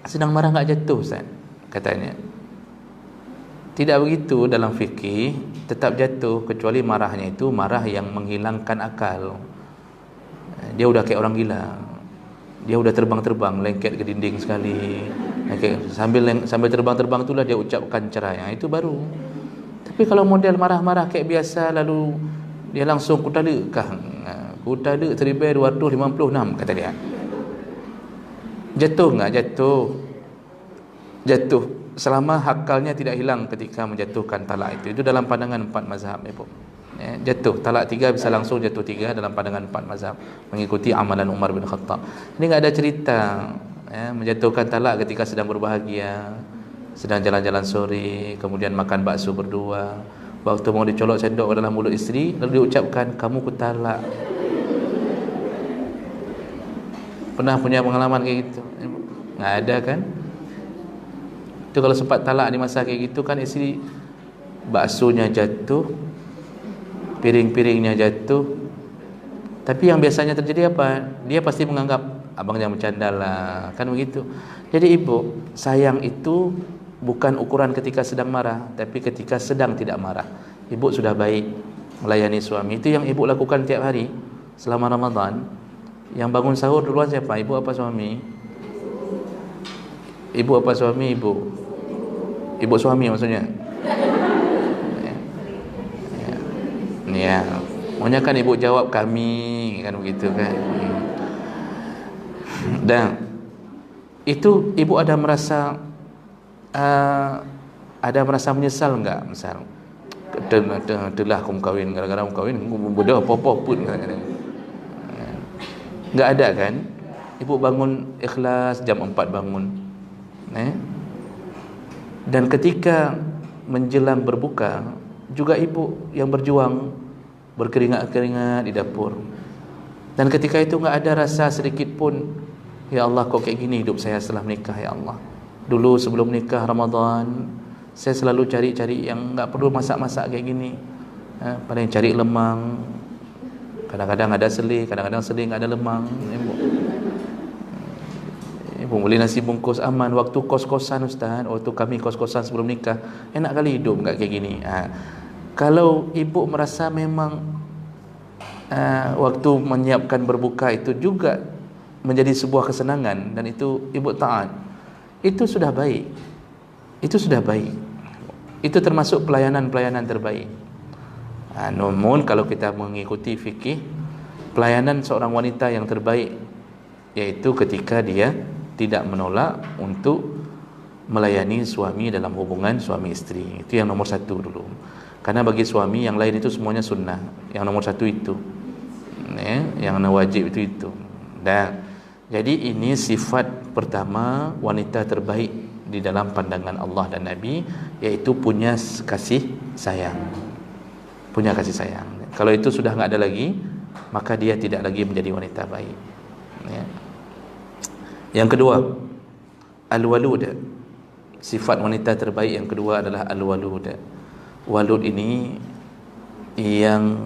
sedang marah enggak jatuh ustaz, katanya. Tidak begitu dalam fikih, tetap jatuh kecuali marahnya itu marah yang menghilangkan akal. Dia udah kayak orang gila. Dia udah terbang-terbang, lengket ke dinding sekali. Sambil terbang-terbang itulah dia ucapkan cerai. Itu baru. Tapi kalau model marah-marah kayak biasa lalu dia langsung kutala seribu 256 kata dia. Jatuh enggak? Jatuh selama hakalnya tidak hilang ketika menjatuhkan talak itu. Itu dalam pandangan 4 mazhab ibu. Jatuh talak 3 bisa langsung jatuh 3 dalam pandangan 4 mazhab, mengikuti amalan Umar bin Khattab. Ini enggak ada cerita menjatuhkan talak ketika sedang berbahagia, sedang jalan-jalan sore, kemudian makan bakso berdua, waktu mau dicolok sendok ke dalam mulut isteri, lalu diucapkan kamu kutalak. Pernah punya pengalaman kayak gitu? Enggak ada kan? Itu kalau sempat talak di masa kayak gitu kan isteri baksonya jatuh, piring-piringnya jatuh. Tapi yang biasanya terjadi apa? Dia pasti menganggap abang jangan bercanda lah, kan begitu. Jadi ibu, sayang itu bukan ukuran ketika sedang marah, tapi ketika sedang tidak marah. Ibu sudah baik melayani suami. Itu yang ibu lakukan tiap hari selama Ramadan. Yang bangun sahur duluan siapa? Ibu apa suami? Ibu apa suami? Ibu. Ibu suami maksudnya. Ya. Maunya kan ibu jawab kami, kan begitu kan. Dan itu ibu ada merasa menyesal enggak? Misal adalah aku kawin, gara-gara aku kawin bodoh apa-apa pun kadang-kadang. Enggak ada kan? Ibu bangun ikhlas jam 4 bangun. Dan ketika menjelang berbuka juga ibu yang berjuang berkeringat-keringat di dapur. Dan ketika itu enggak ada rasa sedikit pun, ya Allah kok kayak gini hidup saya setelah menikah, ya Allah. Dulu sebelum nikah Ramadan saya selalu cari-cari yang enggak perlu masak-masak kayak gini. Paling cari lemang. Kadang-kadang ada selai, kadang-kadang selai enggak ada lemang. Ibu beli nasi bungkus aman. Waktu kos-kosan Ustaz, waktu kami kos-kosan sebelum nikah, enak kali hidup enggak kayak gini. Kalau ibu merasa memang waktu menyiapkan berbuka itu juga menjadi sebuah kesenangan dan itu ibu taat, itu sudah baik. Itu sudah baik. Itu termasuk pelayanan-pelayanan terbaik. Namun kalau kita mengikuti fikih, pelayanan seorang wanita yang terbaik yaitu ketika dia tidak menolak untuk melayani suami dalam hubungan suami isteri. Itu yang nomor satu dulu. Karena bagi suami yang lain itu semuanya sunnah. Yang nomor satu itu, yang wajib itu. Dan jadi ini sifat pertama wanita terbaik di dalam pandangan Allah dan Nabi, yaitu punya kasih sayang. Punya kasih sayang. Kalau itu sudah enggak ada lagi, maka dia tidak lagi menjadi wanita baik. Yang kedua, al-walud. Sifat wanita terbaik yang kedua adalah al-walud. Walud ini yang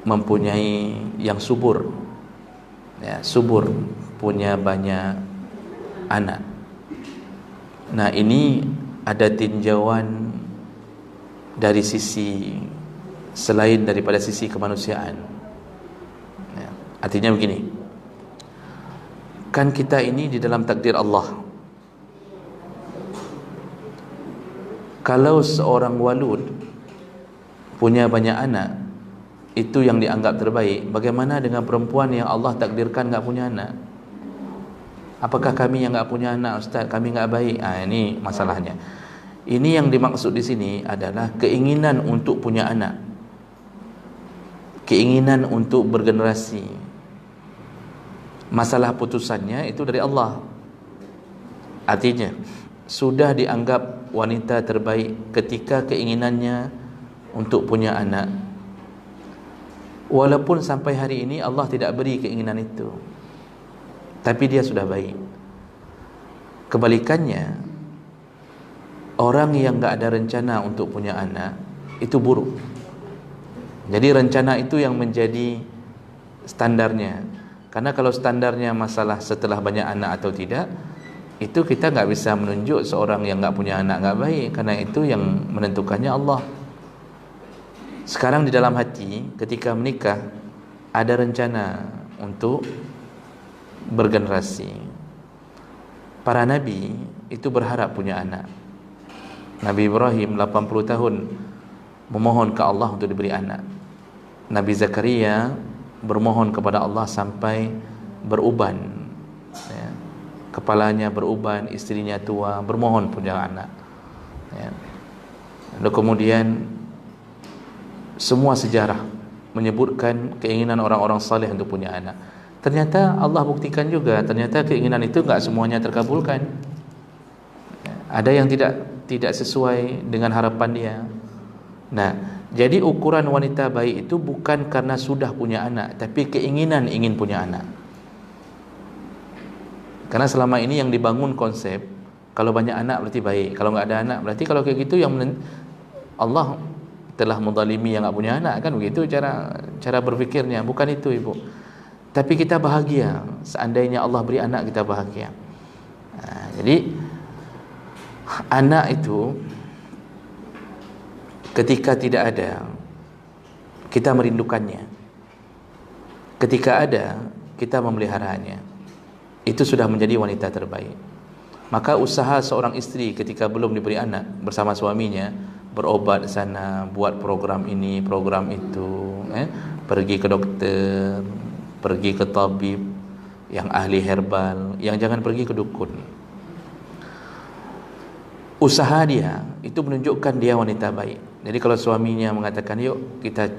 mempunyai, yang subur, subur, punya banyak anak. Nah, ini ada tinjauan dari sisi selain daripada sisi kemanusiaan. Artinya begini, kan kita ini di dalam takdir Allah. Kalau seorang walud punya banyak anak, itu yang dianggap terbaik. Bagaimana dengan perempuan yang Allah takdirkan enggak punya anak? Apakah kami yang enggak punya anak, Ustaz, kami enggak baik? Ini masalahnya. Ini yang dimaksud di sini adalah keinginan untuk punya anak, keinginan untuk bergenerasi. Masalah putusannya itu dari Allah. Artinya sudah dianggap wanita terbaik ketika keinginannya untuk punya anak, walaupun sampai hari ini Allah tidak beri keinginan itu, tapi dia sudah baik. Kebalikannya, orang yang enggak ada rencana untuk punya anak itu buruk. Jadi rencana itu yang menjadi standarnya. Karena kalau standarnya masalah setelah banyak anak atau tidak, itu kita enggak bisa menunjuk seorang yang enggak punya anak enggak baik, karena itu yang menentukannya Allah. Sekarang di dalam hati ketika menikah ada rencana untuk bergenerasi. Para nabi itu berharap punya anak. Nabi Ibrahim 80 tahun memohon ke Allah untuk diberi anak. Nabi Zakaria bermohon kepada Allah sampai beruban, kepalanya beruban, istrinya tua, bermohon punya anak. Lalu kemudian semua sejarah menyebutkan keinginan orang-orang saleh untuk punya anak. Ternyata Allah buktikan juga, ternyata keinginan itu enggak semuanya terkabulkan. Ada yang tidak sesuai dengan harapan dia. Nah, jadi ukuran wanita baik itu bukan karena sudah punya anak, tapi keinginan ingin punya anak. Karena selama ini yang dibangun konsep, kalau banyak anak berarti baik, kalau enggak ada anak berarti kalau kayak gitu yang Allah telah menzalimi yang tak punya anak, kan begitu cara berfikirnya. Bukan itu ibu. Tapi kita bahagia seandainya Allah beri anak, kita bahagia. Jadi anak itu ketika tidak ada, kita merindukannya. Ketika ada, kita memeliharanya. Itu sudah menjadi wanita terbaik. Maka usaha seorang istri ketika belum diberi anak bersama suaminya, berobat sana, buat program ini, program itu, pergi ke dokter, pergi ke tabib yang ahli herbal, yang jangan pergi ke dukun. Usaha dia itu menunjukkan dia wanita baik. Jadi kalau suaminya mengatakan yuk kita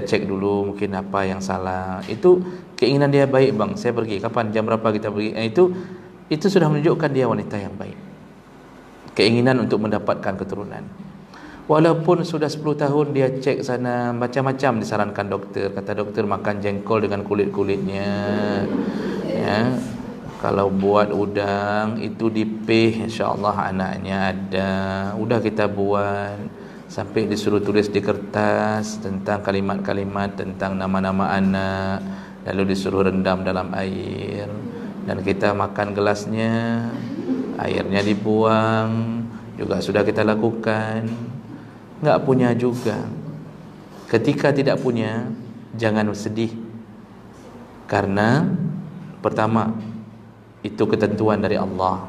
cek dulu mungkin apa yang salah, itu keinginan dia baik, bang saya pergi, kapan, jam berapa kita pergi, itu sudah menunjukkan dia wanita yang baik. Keinginan untuk mendapatkan keturunan. Walaupun sudah 10 tahun dia cek sana, macam-macam disarankan dokter. Kata dokter makan jengkol dengan kulit-kulitnya, ya. Kalau buat udang itu dipih, insya-Allah anaknya ada. Udah kita buat, sampai disuruh tulis di kertas tentang kalimat-kalimat tentang nama-nama anak, lalu disuruh rendam dalam air, dan kita makan gelasnya, airnya dibuang, juga sudah kita lakukan. Enggak punya juga. Ketika tidak punya, jangan sedih. Karena pertama, itu ketentuan dari Allah.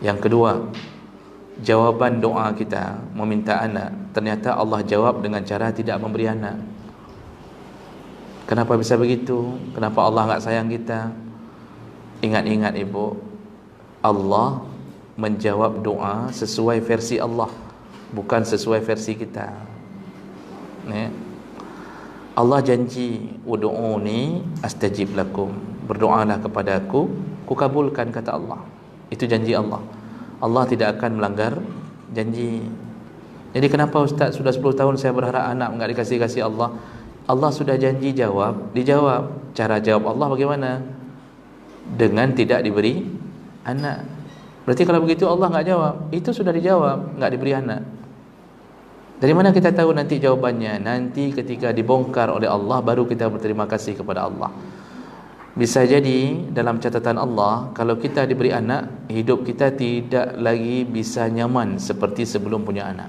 Yang kedua, jawaban doa kita meminta anak, ternyata Allah jawab dengan cara tidak memberi anak. Kenapa bisa begitu? Kenapa Allah enggak sayang kita? Ingat-ingat ibu, Allah menjawab doa sesuai versi Allah, bukan sesuai versi kita. Allah janji, ud'uni astajib lakum, berdoalah kepada aku, ku kabulkan, kata Allah. Itu janji Allah. Allah tidak akan melanggar janji. Jadi kenapa Ustaz sudah 10 tahun saya berharap anak enggak dikasih Allah? Allah sudah janji jawab, dijawab. Cara jawab Allah bagaimana? Dengan tidak diberi anak. Berarti kalau begitu Allah enggak jawab. Itu sudah dijawab, enggak diberi anak. Dari mana kita tahu nanti jawabannya? Nanti ketika dibongkar oleh Allah, baru kita berterima kasih kepada Allah. Bisa jadi dalam catatan Allah, kalau kita diberi anak, hidup kita tidak lagi bisa nyaman seperti sebelum punya anak.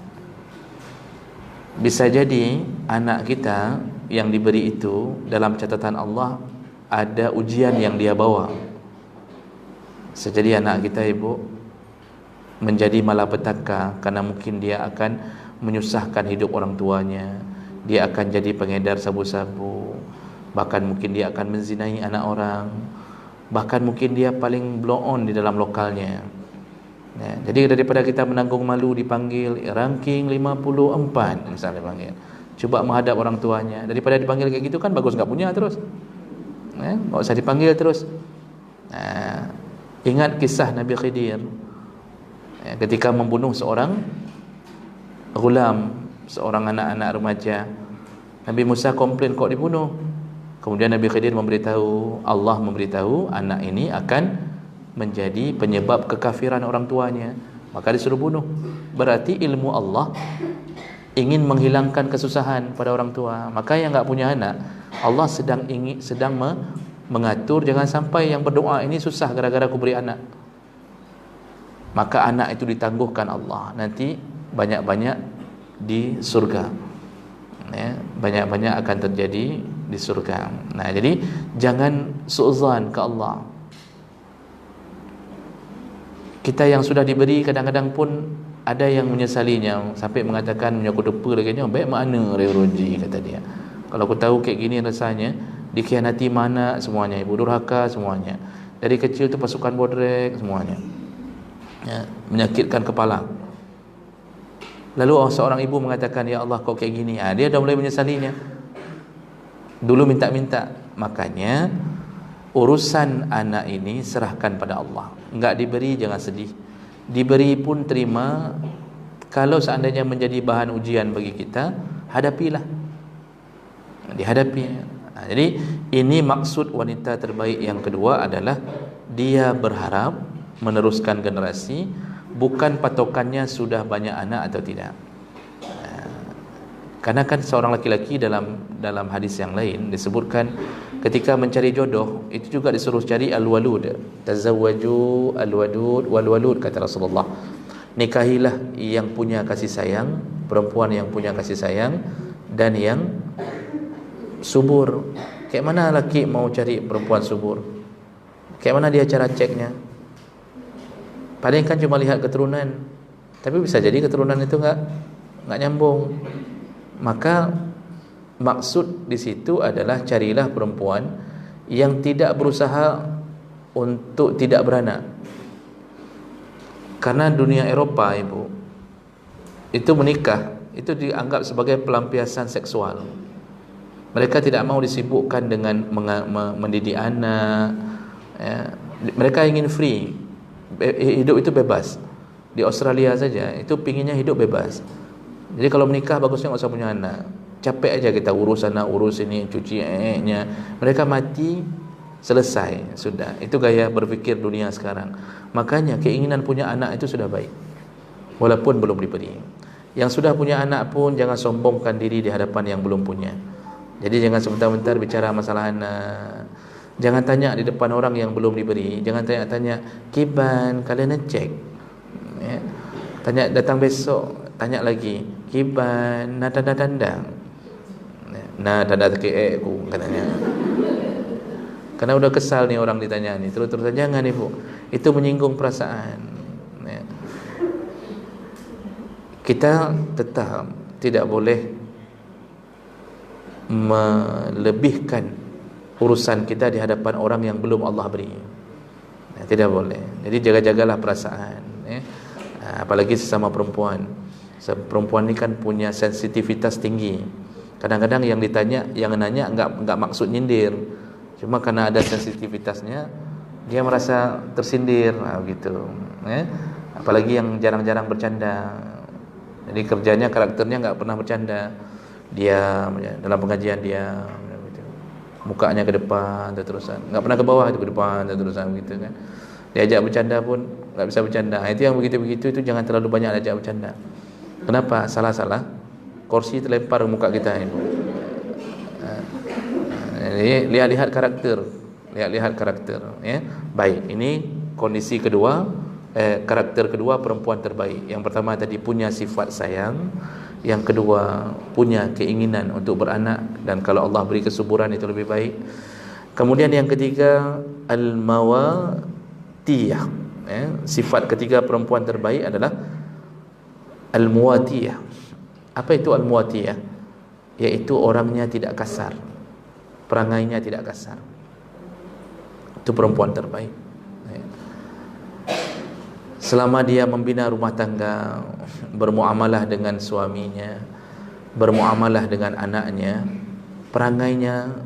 Bisa jadi anak kita yang diberi itu, dalam catatan Allah ada ujian yang dia bawa. Sejadi anak kita ibu menjadi malapetaka, karena mungkin dia akan menyusahkan hidup orang tuanya. Dia akan jadi pengedar sabu-sabu, bahkan mungkin dia akan menzinai anak orang, bahkan mungkin dia paling blow on di dalam lokalnya. Jadi daripada kita menanggung malu dipanggil ranking 54 misalnya panggil, coba menghadap orang tuanya, daripada dipanggil kayak gitu kan bagus enggak punya terus. Enggak usah dipanggil terus. Ingat kisah Nabi Khidir ketika membunuh seorang gulam, seorang anak-anak remaja. Nabi Musa komplain kok dibunuh. Kemudian Nabi Khidir memberitahu, Allah memberitahu anak ini akan menjadi penyebab kekafiran orang tuanya, maka disuruh bunuh. Berarti ilmu Allah ingin menghilangkan kesusahan pada orang tua. Maka yang enggak punya anak, Allah sedang mengatur jangan sampai yang berdoa ini susah gara-gara aku beri anak. Maka anak itu ditangguhkan Allah, nanti banyak-banyak di surga. Banyak-banyak akan terjadi di surga. Jadi jangan suudzon ke Allah. Kita yang sudah diberi kadang-kadang pun ada yang menyesalinya, sampai mengatakan punya aku depa lagi, baik mana rezeki, kata dia. Kalau aku tahu kayak gini rasanya, dikhianati mana semuanya, ibu durhaka semuanya. Dari kecil tu pasukan bodrek semuanya. Menyakitkan kepala. Lalu seorang ibu mengatakan, ya Allah kau kayak gini. Dia dah mulai menyesalinya. Dulu minta-minta. Makanya urusan anak ini serahkan pada Allah. Enggak diberi jangan sedih, diberi pun terima. Kalau seandainya menjadi bahan ujian bagi kita, hadapilah, dihadapi. Jadi ini maksud wanita terbaik yang kedua adalah dia berharap meneruskan generasi, bukan patokannya sudah banyak anak atau tidak. Karena kan seorang laki-laki dalam hadis yang lain disebutkan ketika mencari jodoh itu juga disuruh cari al-walud. Tazawwaju al-wadud wal-walud, kata Rasulullah. Nikahilah yang punya kasih sayang, perempuan yang punya kasih sayang dan yang subur. Kayak mana laki mau cari perempuan subur? Kayak mana dia cara ceknya? Paling kan cuma lihat keturunan, tapi bisa jadi keturunan itu enggak nyambung. Maka maksud di situ adalah carilah perempuan yang tidak berusaha untuk tidak beranak. Karena dunia Eropah, ibu, itu menikah itu dianggap sebagai pelampiasan seksual. Mereka tidak mau disibukkan dengan mendidik anak, ya. Mereka ingin free, hidup itu bebas. Di Australia saja itu pinginnya hidup bebas. Jadi kalau menikah bagusnya enggak usah punya anak. Capek aja kita urus anak, urus ini, cuci nya. Mereka mati, selesai, sudah. Itu gaya berpikir dunia sekarang. Makanya keinginan punya anak itu sudah baik, walaupun belum diberi. Yang sudah punya anak pun jangan sombongkan diri di hadapan yang belum punya. Jadi jangan sebentar-bentar bicara masalah anak. Jangan tanya di depan orang yang belum diberi. Jangan tanya-tanya, "Kiban, kalian ngecek?" Ya. Tanya datang besok, tanya lagi, "Kiban, tanda-tanda?" Nah, tanda ke aku katanya. Karena udah kesal nih orang ditanya nih. Terus-terusan jangan, ibu. Itu menyinggung perasaan. Ya. Kita tetap tidak boleh melebihkan urusan kita di hadapan orang yang belum Allah beri. Ya, tidak boleh. Jadi jaga-jagalah perasaan. Ya. Apalagi sesama perempuan. Perempuan ini kan punya sensitivitas tinggi. Kadang-kadang yang ditanya, yang nanya enggak maksud nyindir, cuma karena ada sensitivitasnya dia merasa tersindir, gitu. Apalagi yang jarang-jarang bercanda. Jadi kerjanya, karakternya enggak pernah bercanda. Dia dalam pengajian dia gitu. Mukanya ke depan terusan, enggak pernah ke bawah, itu ke depan terusan gitu kan. Diajak bercanda pun enggak bisa bercanda. Itu yang begitu-begitu itu jangan terlalu banyak diajak bercanda. Kenapa? Salah-salah kursi terlempar ke muka kita ini. Jadi lihat-lihat karakter, ya. Baik, ini kondisi kedua, karakter kedua perempuan terbaik. Yang pertama tadi punya sifat sayang, yang kedua punya keinginan untuk beranak, dan kalau Allah beri kesuburan itu lebih baik. Kemudian yang ketiga al-mawatiyah, sifat ketiga perempuan terbaik adalah al-muwatiyah. Apa itu al-muwatiyah? Yaitu orangnya tidak kasar, perangainya tidak kasar. Itu perempuan terbaik. Selama dia membina rumah tangga, bermuamalah dengan suaminya, bermuamalah dengan anaknya, perangainya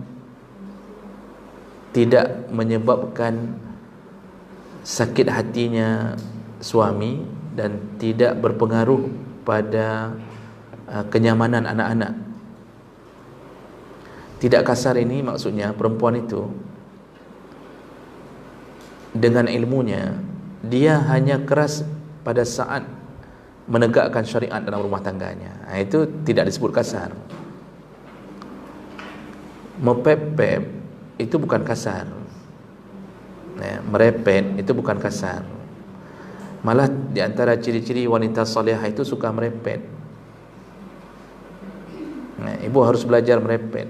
tidak menyebabkan sakit hatinya suami dan tidak berpengaruh pada kenyamanan anak-anak. Tidak kasar ini maksudnya perempuan itu dengan ilmunya dia hanya keras pada saat menegakkan syariat dalam rumah tangganya. Itu tidak disebut kasar. Mepep itu bukan kasar. Merepet itu bukan kasar. Malah di antara ciri-ciri wanita salihah itu suka merepet. Ibu harus belajar merepet.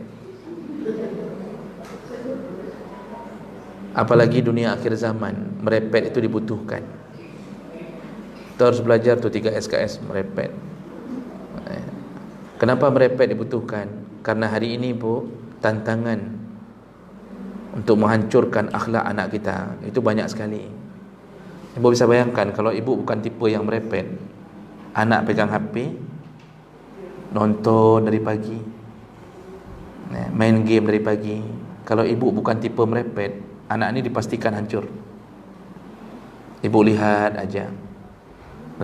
Apalagi dunia akhir zaman, merepet itu dibutuhkan. Kita harus belajar tuh 3 SKS merepet. Kenapa merepet dibutuhkan? Karena hari ini, Bu, tantangan untuk menghancurkan akhlak anak kita itu banyak sekali. Ibu bisa bayangkan kalau ibu bukan tipe yang merepet, anak pegang HP, nonton dari pagi, main game dari pagi. Kalau ibu bukan tipe merepet, anak ini dipastikan hancur. Ibu lihat aja,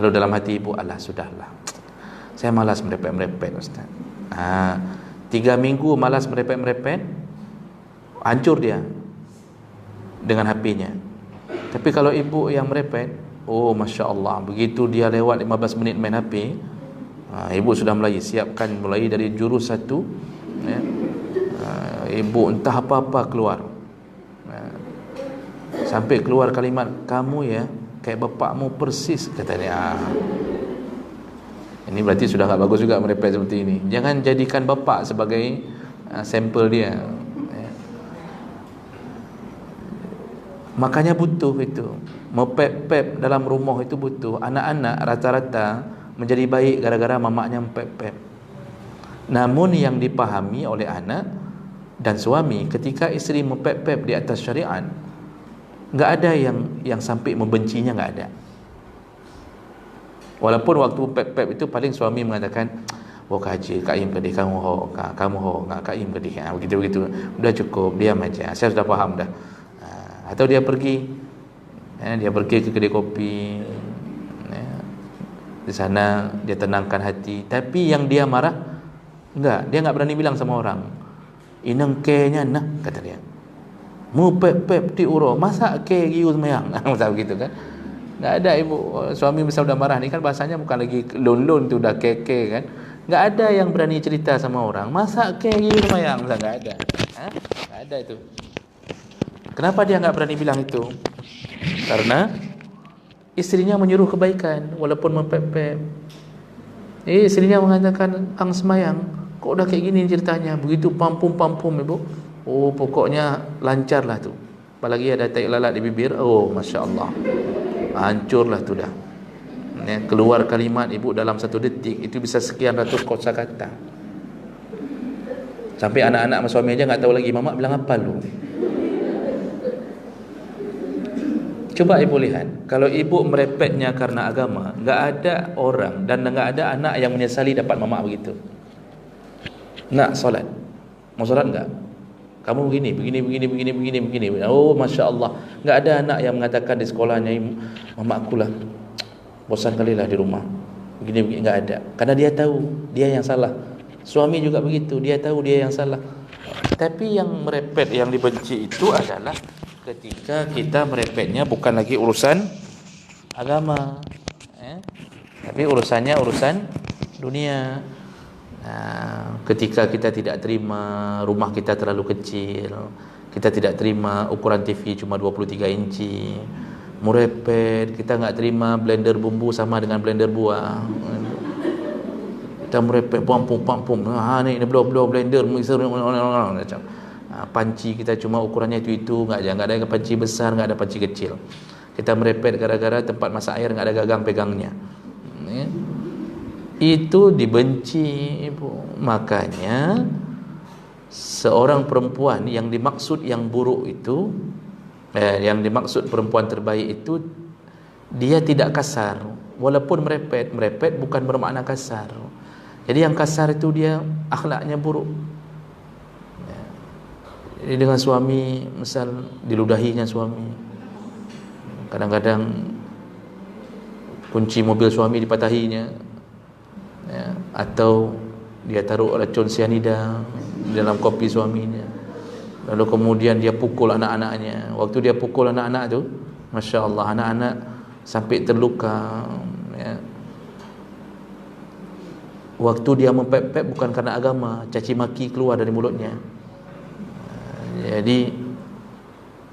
lalu dalam hati ibu, alah sudahlah, saya malas merepet-merepet, Ustaz. 3 minggu malas merepet-merepet, hancur dia dengan HP-nya. Tapi kalau ibu yang merepet, Oh, Masya Allah, begitu dia lewat 15 minit main HP, ibu sudah mulai siapkan, mulai dari jurus satu, ya. Ibu entah apa-apa keluar, sampai keluar kalimat, kamu ya kayak bapakmu persis, kata dia. Ini berarti sudah tak bagus juga merepek seperti ini. Jangan jadikan bapak sebagai sampel dia, ya. Makanya butuh itu, mepep-pep dalam rumah itu butuh. Anak-anak rata-rata menjadi baik gara-gara mamaknya mepep-pep. Namun yang dipahami oleh anak dan suami, ketika isteri mepep-pep di atas syariat, enggak ada yang sampai membencinya, enggak ada. Walaupun waktu pep-pep itu paling suami mengatakan, oh kaji, Kak Im pedih, kamu ho, Kak Im pedih, begitu-begitu. Udah cukup, diam aja, saya sudah paham dah. Atau dia pergi ke kedai kopi, ya. Di sana dia tenangkan hati. Tapi yang dia marah, dia enggak berani bilang sama orang. Inang ke-nya nah, kata dia. Mu pep-pep ti uro, masa ke giu semayang. Macam begitu kan. Enggak ada ibu, suami misal udah marah ni kan bahasanya bukan lagi lon-lon tu, udah keke kan. Enggak ada yang berani cerita sama orang, masa ke giu semayang, enggak ada. Enggak ada itu. Kenapa dia enggak berani bilang itu? Karena istrinya menyuruh kebaikan walaupun mempep-pep. Istrinya mengatakan, ang semayang, kok udah kayak gini ceritanya, begitu pampum-pampum ibu. Oh, pokoknya lancarlah tu. Apalagi ada tai lalat di bibir, oh Masya Allah, hancurlah tu dah, ya. Keluar kalimat ibu dalam 1 detik itu bisa sekian ratus kosakata. Sampai anak-anak sama suami aja enggak tahu lagi mamak bilang apa lu. Coba ibu lihat, kalau ibu merepeknya karena agama, enggak ada orang dan enggak ada anak yang menyesali dapat mamak begitu. Nak solat, mau solat enggak? Kamu begini. Oh, Masya Allah. Enggak ada anak yang mengatakan di sekolahnya, mama aku lah, bosan kali lah di rumah, begini, enggak ada. Karena dia tahu dia yang salah. Suami juga begitu, dia tahu dia yang salah. Tapi yang merepet, yang dibenci itu adalah ketika kita merepetnya bukan lagi urusan agama, tapi urusannya urusan dunia. Ketika kita tidak terima rumah kita terlalu kecil, kita tidak terima ukuran TV cuma 23 inci, merepet, kita enggak terima blender bumbu sama dengan blender buah, kita merepet pampum, ni blow blender macam. Panci kita cuma ukurannya itu, enggak ada panci besar, enggak ada panci kecil. Kita merepet gara-gara tempat masak air enggak ada gagang pegangnya, itu dibenci ibu. Makanya seorang perempuan yang dimaksud yang buruk itu, yang dimaksud perempuan terbaik itu, dia tidak kasar. Walaupun merepet bukan bermakna kasar. Jadi yang kasar itu dia akhlaknya buruk. Jadi dengan suami, misal diludahinya suami, kadang-kadang kunci mobil suami dipatahinya, ya, atau dia taruh racun sianida dalam kopi suaminya, lalu kemudian dia pukul anak-anaknya. Waktu dia pukul anak-anak tu, Masya Allah, anak-anak sampai terluka, ya. Waktu dia mempep-pep bukan karena agama, caci maki keluar dari mulutnya. Jadi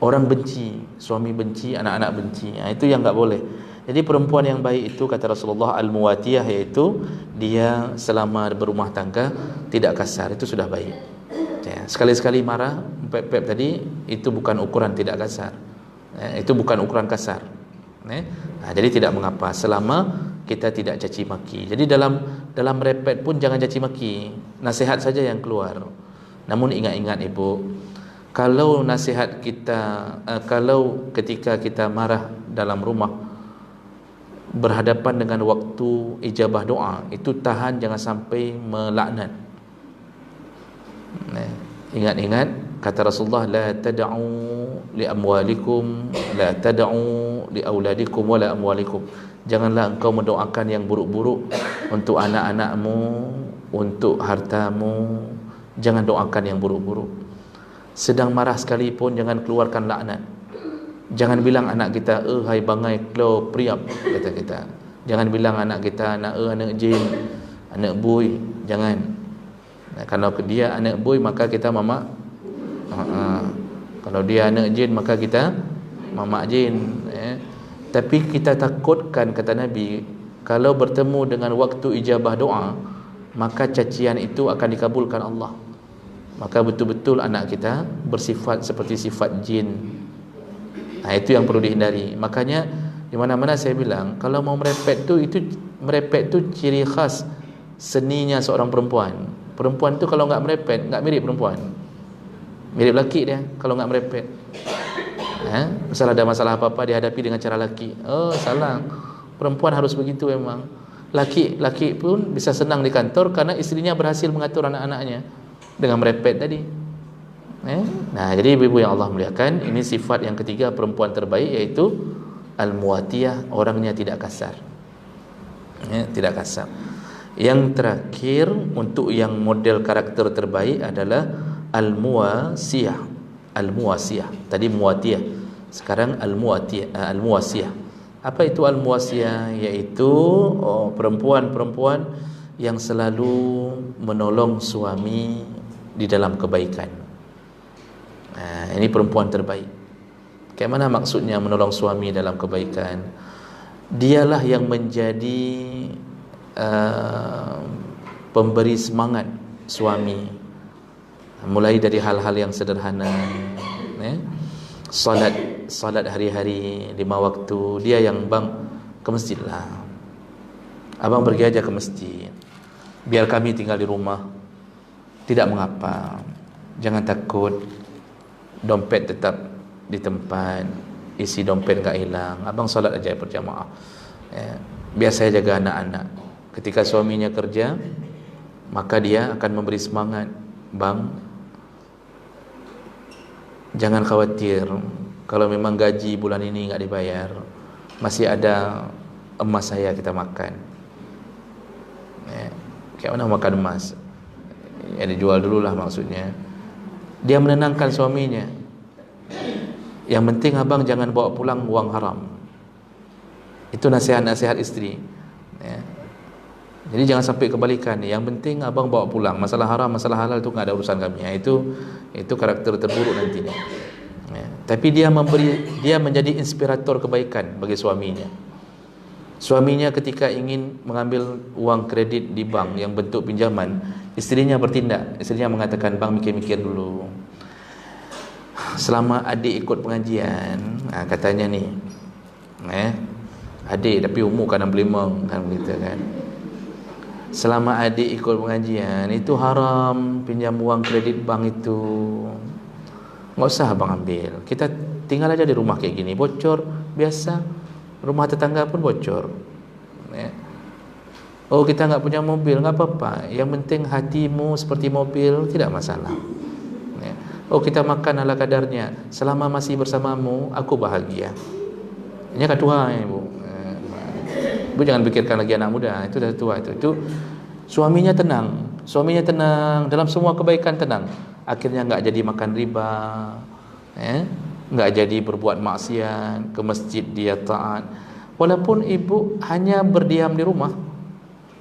orang benci, suami benci, anak-anak benci, itu yang enggak boleh. Jadi perempuan yang baik itu, kata Rasulullah, al-muwatiyah, iaitu dia selama berumah tangga tidak kasar, itu sudah baik, ya. Sekali-sekali marah, pep-pep tadi, itu bukan ukuran tidak kasar, ya, itu bukan ukuran kasar, ya. Jadi tidak mengapa selama kita tidak caci maki. Jadi dalam repet pun jangan caci maki, nasihat saja yang keluar. Namun ingat-ingat ibu, kalau nasihat kita, kalau ketika kita marah dalam rumah, berhadapan dengan waktu ijabah doa, itu tahan, jangan sampai melaknat. Ingat-ingat kata Rasulullah, la tad'u li amwalikum, la tad'u li auladikum wala amwalikum. Janganlah engkau mendoakan yang buruk-buruk untuk anak-anakmu, untuk hartamu. Jangan doakan yang buruk-buruk. Sedang marah sekalipun jangan keluarkan laknat. Jangan bilang anak kita, hai bangai klo priap, kata kita. Jangan bilang anak kita anak jin, anak bui, jangan. Kalau dia anak bui maka kita mamak. Kalau dia anak jin maka kita mamak jin. Tapi kita takutkan, kata Nabi, kalau bertemu dengan waktu ijabah doa, maka cacian itu akan dikabulkan Allah. Maka betul-betul anak kita bersifat seperti sifat jin. Itu yang perlu dihindari. Makanya di mana-mana saya bilang, kalau mau merepet tu, itu merepet tu ciri khas seninya seorang perempuan. Perempuan tu kalau enggak merepet, enggak mirip perempuan. Mirip lelaki dia kalau enggak merepet. Misalnya ada masalah apa-apa dihadapi dengan cara lelaki. Salah. Perempuan harus begitu memang. Laki pun bisa senang di kantor karena istrinya berhasil mengatur anak-anaknya dengan merepet tadi. Nah, jadi ibu-ibu yang Allah muliakan, ini sifat yang ketiga perempuan terbaik, yaitu al-muwatiyah, orangnya tidak kasar. Tidak kasar. Yang terakhir untuk yang model karakter terbaik adalah al-muwasiyah. Al-muwasiyah. Tadi muwatiyah, sekarang al-muwasiyah. Apa itu al-muwasiyah? Yaitu perempuan-perempuan yang selalu menolong suami di dalam kebaikan. Ini perempuan terbaik. Kayak mana maksudnya menolong suami dalam kebaikan? Dialah yang menjadi pemberi semangat suami, mulai dari hal-hal yang sederhana, salat hari-hari 5 waktu. Dia yang, bang, ke masjid lah, abang pergi aja ke masjid, biar kami tinggal di rumah. Tidak mengapa, jangan takut, dompet tetap di tempat, isi dompet enggak hilang, abang salat aja berjamaah. Biar saya jaga anak-anak. Ketika suaminya kerja, maka dia akan memberi semangat, bang, jangan khawatir, kalau memang gaji bulan ini enggak dibayar, masih ada emas saya, kita makan. Kayak mana makan emas? Ya dijual dululah maksudnya. Dia menenangkan suaminya. Yang penting abang jangan bawa pulang uang haram. Itu nasihat-nasihat istri. Jadi jangan sampai kebalikan. Yang penting abang bawa pulang. Masalah haram, masalah halal itu enggak ada urusan kami. Itu karakter terburuk nantinya. Tapi dia menjadi inspirator kebaikan bagi suaminya. Suaminya ketika ingin mengambil uang kredit di bank yang bentuk pinjaman, istrinya bertindak. Istrinya mengatakan, bang, mikir-mikir dulu. Selama adik ikut pengajian, katanya nih, adik tapi umur kan 65 kan, begitu kan. Selama adik ikut pengajian, itu haram pinjam uang kredit bank itu. Enggak usah abang ambil. Kita tinggal aja di rumah kayak gini, bocor biasa. Rumah tetangga pun bocor. Oh, kita enggak punya mobil, enggak apa-apa. Yang penting hatimu seperti mobil, tidak masalah. Oh, kita makan ala kadarnya. Selama masih bersamamu, aku bahagia. Ini kan tua, ibu. Ibu jangan pikirkan lagi anak muda, itu dah tua itu. Suaminya tenang, dalam semua kebaikan tenang. Akhirnya enggak jadi makan riba, enggak jadi berbuat maksiat, ke masjid dia taat. Walaupun ibu hanya berdiam di rumah,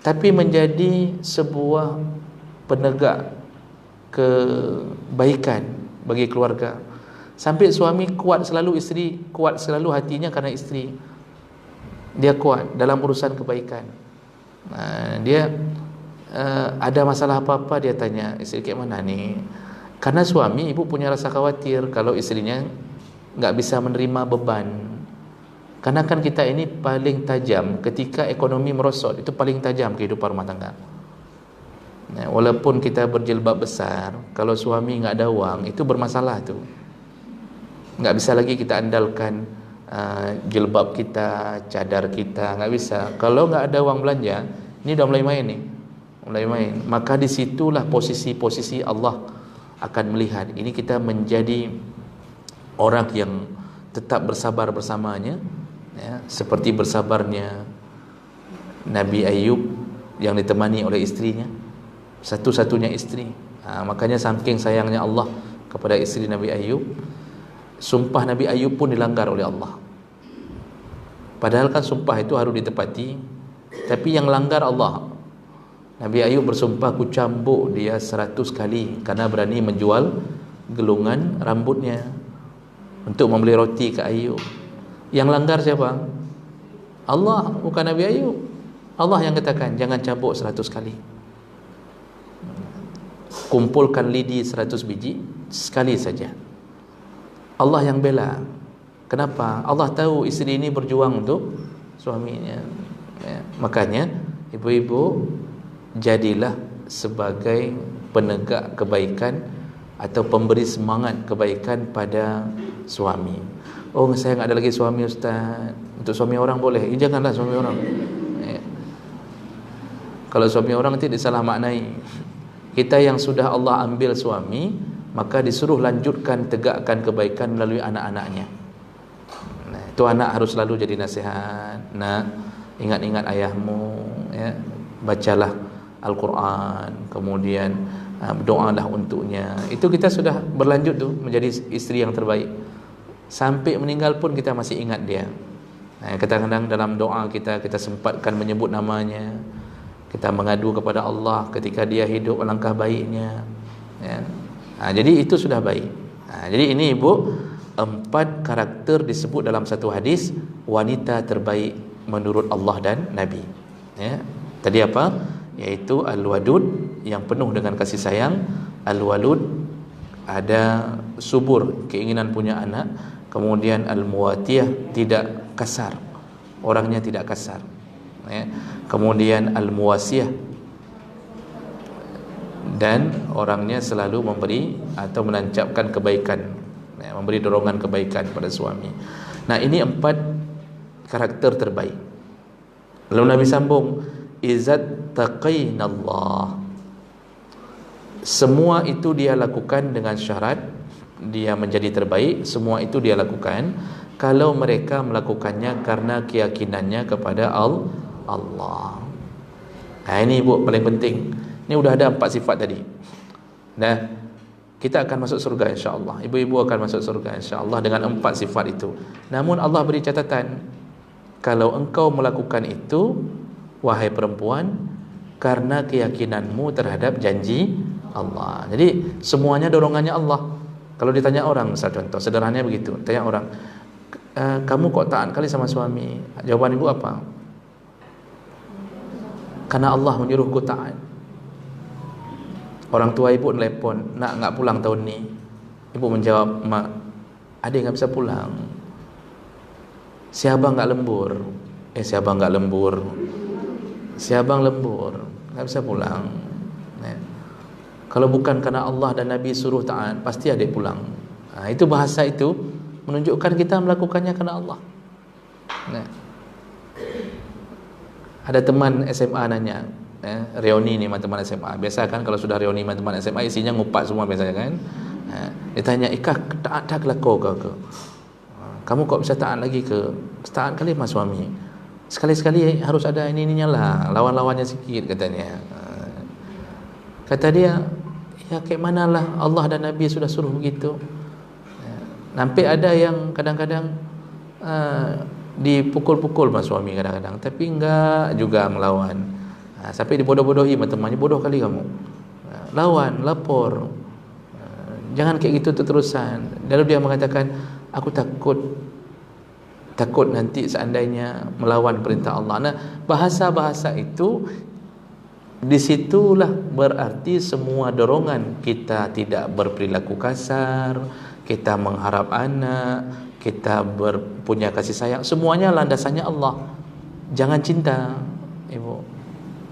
tapi menjadi sebuah penegak kebaikan bagi keluarga. Sampai suami kuat selalu, isteri kuat selalu hatinya karena isteri. Dia kuat dalam urusan kebaikan. Dia ada masalah apa-apa, dia tanya isteri, kayak mana nih? Karena suami, ibu punya rasa khawatir kalau istrinya enggak bisa menerima beban. Karena kan kita ini paling tajam ketika ekonomi merosot, itu paling tajam kehidupan rumah tangga. Walaupun kita berjilbab besar, kalau suami enggak ada uang, itu bermasalah tuh. Enggak bisa lagi kita andalkan jilbab kita, cadar kita, enggak bisa. Kalau enggak ada uang belanja, ini dah mulai main nih. Mulai main. Maka disitulah posisi Allah akan melihat. Ini kita menjadi orang yang tetap bersabar bersamanya, seperti bersabarnya Nabi Ayub yang ditemani oleh istrinya, satu-satunya istri. Makanya saking sayangnya Allah kepada istri Nabi Ayub, Sumpah Nabi Ayub pun dilanggar oleh Allah. Padahal kan sumpah itu harus ditepati, tapi yang langgar Allah. Nabi Ayub bersumpah, ku cambuk dia 100 kali karena berani menjual gelungan rambutnya untuk membeli roti ke Ayub. Yang langgar siapa? Allah, bukan Nabi Ayub. Allah yang katakan jangan cambuk 100 kali. Kumpulkan lidi 100 biji sekali saja. Allah yang bela. Kenapa? Allah tahu isteri ini berjuang untuk suaminya. Makanya ibu-ibu, jadilah sebagai penegak kebaikan atau pemberi semangat kebaikan pada suami. Oh, saya tak ada lagi suami Ustaz. Untuk suami orang boleh. Janganlah suami orang. Kalau suami orang nanti disalah maknai. Kita yang sudah Allah ambil suami, maka disuruh lanjutkan tegakkan kebaikan melalui anak-anaknya. Itu anak harus selalu jadi nasihat. Nak, ingat-ingat ayahmu, ya. Bacalah Al-Quran, kemudian berdoalah untuknya. Itu kita sudah berlanjut tu menjadi isteri yang terbaik. Sampai meninggal pun kita masih ingat dia. Kadang-kadang dalam doa kita sempatkan menyebut namanya. Kita mengadu kepada Allah ketika dia hidup, alangkah baiknya, ya. Jadi itu sudah baik. Jadi ini ibu, 4 karakter disebut dalam satu hadis wanita terbaik menurut Allah dan Nabi, ya. Tadi apa? Yaitu Al-Wadud, yang penuh dengan kasih sayang. Al-Walud, ada subur, keinginan punya anak. Kemudian Al-Muwatiyah, tidak kasar, orangnya tidak kasar, ya. Kemudian Al-Muwasiyah, dan orangnya selalu memberi atau menancapkan kebaikan, ya, memberi dorongan kebaikan pada suami. Nah, ini 4 karakter terbaik. Lalu Nabi sambung, izat taqainallah. Semua itu dia lakukan dengan syarat dia menjadi terbaik. Semua itu dia lakukan kalau mereka melakukannya karena keyakinannya kepada Allah. Ini ibu paling penting. Ini sudah ada 4 sifat tadi. Nah, kita akan masuk surga insya-Allah. Ibu-ibu akan masuk surga insya-Allah dengan 4 sifat itu. Namun Allah beri catatan, kalau engkau melakukan itu, wahai perempuan, karena keyakinanmu terhadap janji Allah. Jadi semuanya dorongannya Allah. Kalau ditanya orang, misal contoh sederhananya begitu, tanya orang, kamu kok taat kali sama suami? Jawaban ibu apa? Karena Allah menyuruhku taat. Orang tua ibu telepon, nak enggak pulang tahun ni? Ibu menjawab, mak, adik enggak bisa pulang. Si abang enggak lembur. Si abang enggak lembur. Si abang lembur, enggak bisa pulang. Kalau bukan karena Allah dan Nabi suruh taat, pasti adik pulang. Itu bahasa itu menunjukkan kita melakukannya karena Allah. Ada teman SMA nanya, reuni ni teman SMA. Biasa kan kalau sudah reuni teman SMA isinya ngupak semua biasanya kan. Dia tanya, "Ika taat tak kau ke? Kamu kok bisa taat lagi ke? Taat kali mas suami. Sekali-sekali harus ada ininya lah, lawan-lawannya sikit," katanya. Kata dia, ya kayak manalah, Allah dan Nabi sudah suruh begitu. Sampai ada yang kadang-kadang dipukul-pukul mas suami kadang-kadang, tapi enggak juga melawan. Sampai dibodoh-bodohi sama temannya, bodoh kali kamu. Lawan, lapor. Jangan kayak gitu terusan. Lalu dia mengatakan, aku takut nanti seandainya melawan perintah Allah. Nah, bahasa-bahasa itu disitulah berarti semua dorongan kita tidak berperilaku kasar, kita mengharap anak, kita punya kasih sayang, semuanya landasannya Allah. Jangan cinta, ibu.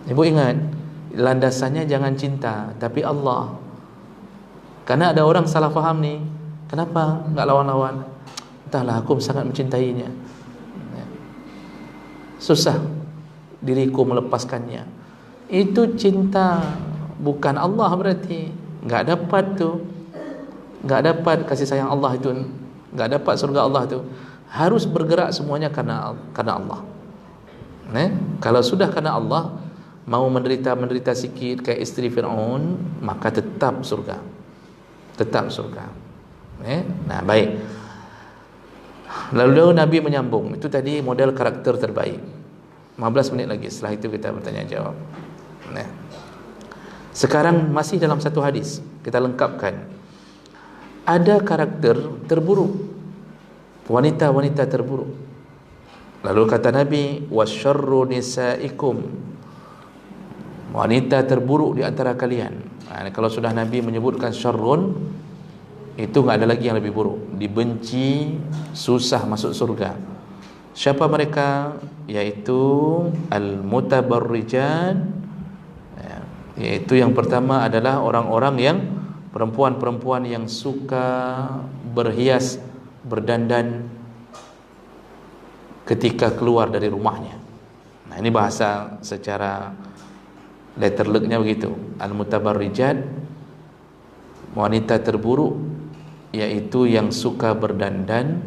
Ibu ingat, landasannya jangan cinta, tapi Allah. Karena ada orang salah faham nih. Kenapa enggak lawan-lawan? Entahlah, aku sangat mencintainya. Susah diriku melepaskannya. Itu cinta, bukan Allah berarti. Enggak dapat tuh. Enggak dapat kasih sayang Allah itu, enggak dapat surga Allah itu. Harus bergerak semuanya karena Allah. Kalau sudah karena Allah, mau menderita sikit kayak istri Fir'aun, maka tetap surga. Tetap surga. Nah, baik. Lalu Nabi menyambung. Itu tadi model karakter terbaik. 15 minit lagi, setelah itu kita bertanya jawab. Nah, sekarang masih dalam satu hadis, kita lengkapkan. Ada karakter terburuk, wanita-wanita terburuk. Lalu kata Nabi, wasyarru nisaikum, wanita terburuk di antara kalian. Kalau sudah Nabi menyebutkan syarrun, itu enggak ada lagi yang lebih buruk, dibenci, susah masuk surga. Siapa mereka? Yaitu al-mutabarrijat, yaitu yang pertama adalah orang-orang yang perempuan-perempuan yang suka berhias, berdandan ketika keluar dari rumahnya. Nah, ini bahasa secara letterleknya begitu. Al-mutabarrijat, wanita terburuk, yaitu yang suka berdandan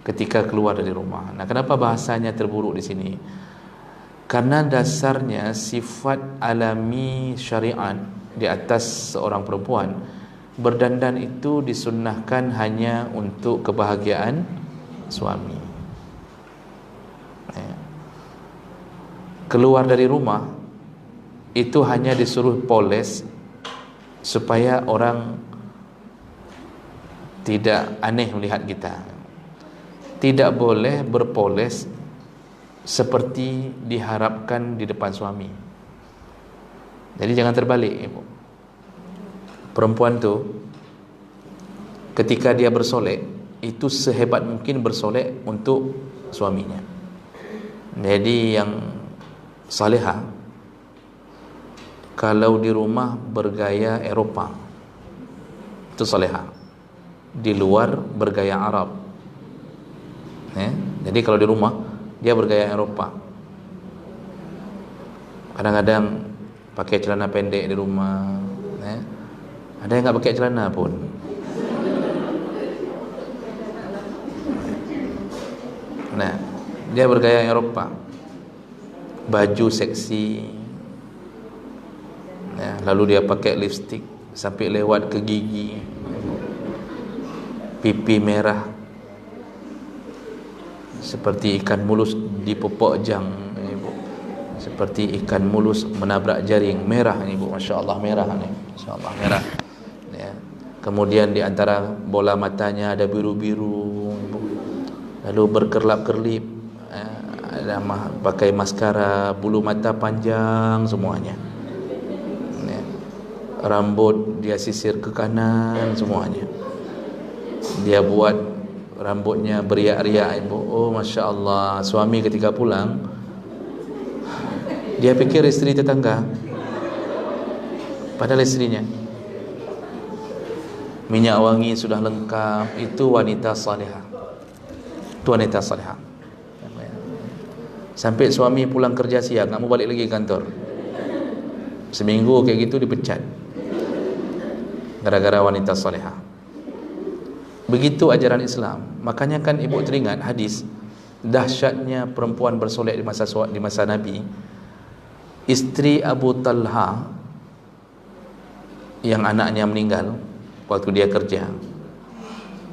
ketika keluar dari rumah. Nah, kenapa bahasanya terburuk di sini? Karena dasarnya sifat alami syariat di atas seorang perempuan, berdandan itu disunnahkan hanya untuk kebahagiaan suami. Keluar dari rumah itu hanya disuruh poles supaya orang tidak aneh melihat kita. Tidak boleh berpoles seperti diharapkan di depan suami. Jadi jangan terbalik, ibu. Perempuan tu ketika dia bersolek, itu sehebat mungkin bersolek untuk suaminya. Jadi yang salihah, kalau di rumah bergaya Eropah, itu salihah. Di luar bergaya Arab. Jadi kalau di rumah dia bergaya Eropah. Kadang-kadang pakai celana pendek di rumah. Ada yang tak pakai celana pun. Nah, dia bergaya Eropah, baju seksi, lalu dia pakai lipstik sampai lewat ke gigi, pipi merah seperti ikan mulus di popok jang, ibu. Seperti ikan mulus menabrak jaring, merah ini, ibu. Masya Allah merah ni, Masya Allah merah. Ya. Kemudian di antara bola matanya ada biru-biru, ibu. Lalu berkerlap-kerlip, ada pakai maskara, bulu mata panjang semuanya. Ya. Rambut dia sisir ke kanan semuanya. Dia buat rambutnya beriak-riak, ibu. Oh, Masya Allah. Suami ketika pulang, dia pikir isteri tetangga, padahal istrinya. Minyak wangi sudah lengkap. Itu wanita salihah. Itu wanita salihah. Sampai suami pulang kerja siang, tak mau balik lagi ke kantor. Seminggu kayak gitu dipecat, gara-gara wanita salihah. Begitu ajaran Islam. Makanya kan ibu teringat hadis dahsyatnya perempuan bersolek di masa Nabi. Isteri Abu Talha yang anaknya meninggal waktu dia kerja,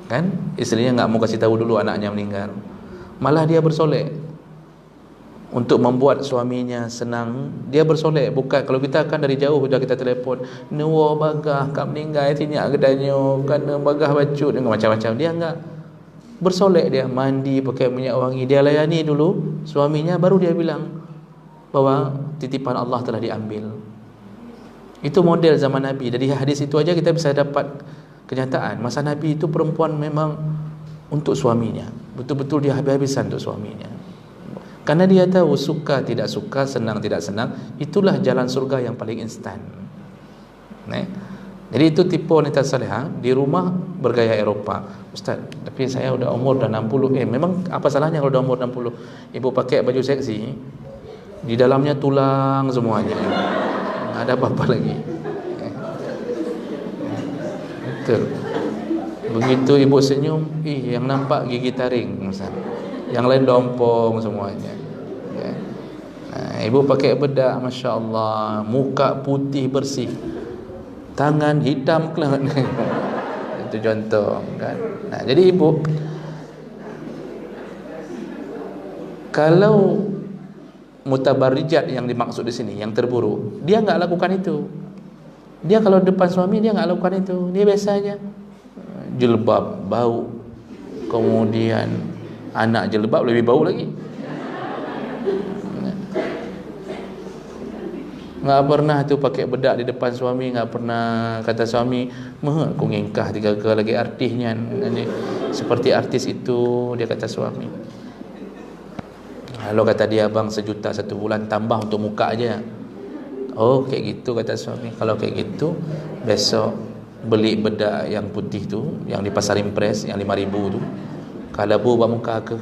kan istrinya enggak mau kasih tahu dulu anaknya meninggal, malah dia bersolek untuk membuat suaminya senang. Dia bersolek, bukan kalau kita kan dari jauh sudah kita telefon, "Nuwo bagah kak meninggal tinyak gedanyo, kan bagah bacut," dengan macam-macam. Dia enggak bersolek, dia mandi pakai minyak wangi, dia layani dulu suaminya, baru dia bilang bahwa titipan Allah telah diambil. Itu model zaman Nabi. Dari hadis itu aja kita bisa dapat kenyataan masa Nabi itu perempuan memang untuk suaminya, betul-betul dia habis-habisan untuk suaminya. Karena dia tahu suka tidak suka, senang tidak senang, itulah jalan surga yang paling instan. Jadi itu tipe wanita salihah. Di rumah bergaya Eropah. Ustaz, tapi saya udah umur dah 60. Memang apa salahnya kalau udah umur 60? Ibu pakai baju seksi, di dalamnya tulang semuanya, ada apa-apa lagi. Betul. Begitu ibu senyum, yang nampak gigi taring misalnya, yang lain dompong semuanya. Ibu pakai bedak, Masya Allah, muka putih bersih, tangan hitam kelihatan. Itu contoh kan. Jadi ibu, Kalau mutabarrijat yang dimaksud di sini, yang terburuk, dia enggak lakukan itu. Dia kalau depan suami dia enggak lakukan itu. Dia biasa aja. Jilbab bau. Kemudian anak jilbab lebih bau lagi. Enggak pernah tu pakai bedak di depan suami, enggak pernah kata suami, "Meh, aku ngingkah 3 kali lagi artisnya." Seperti artis itu, dia kata suami. Kalau kata dia, "Bang, 1 juta 1 bulan tambah untuk muka aja." Oh, kayak gitu kata suami. Kalau kayak gitu, besok beli bedak yang putih tu, yang di Pasar Impres, yang 5.000 tu. Kalau bu buat muka ke.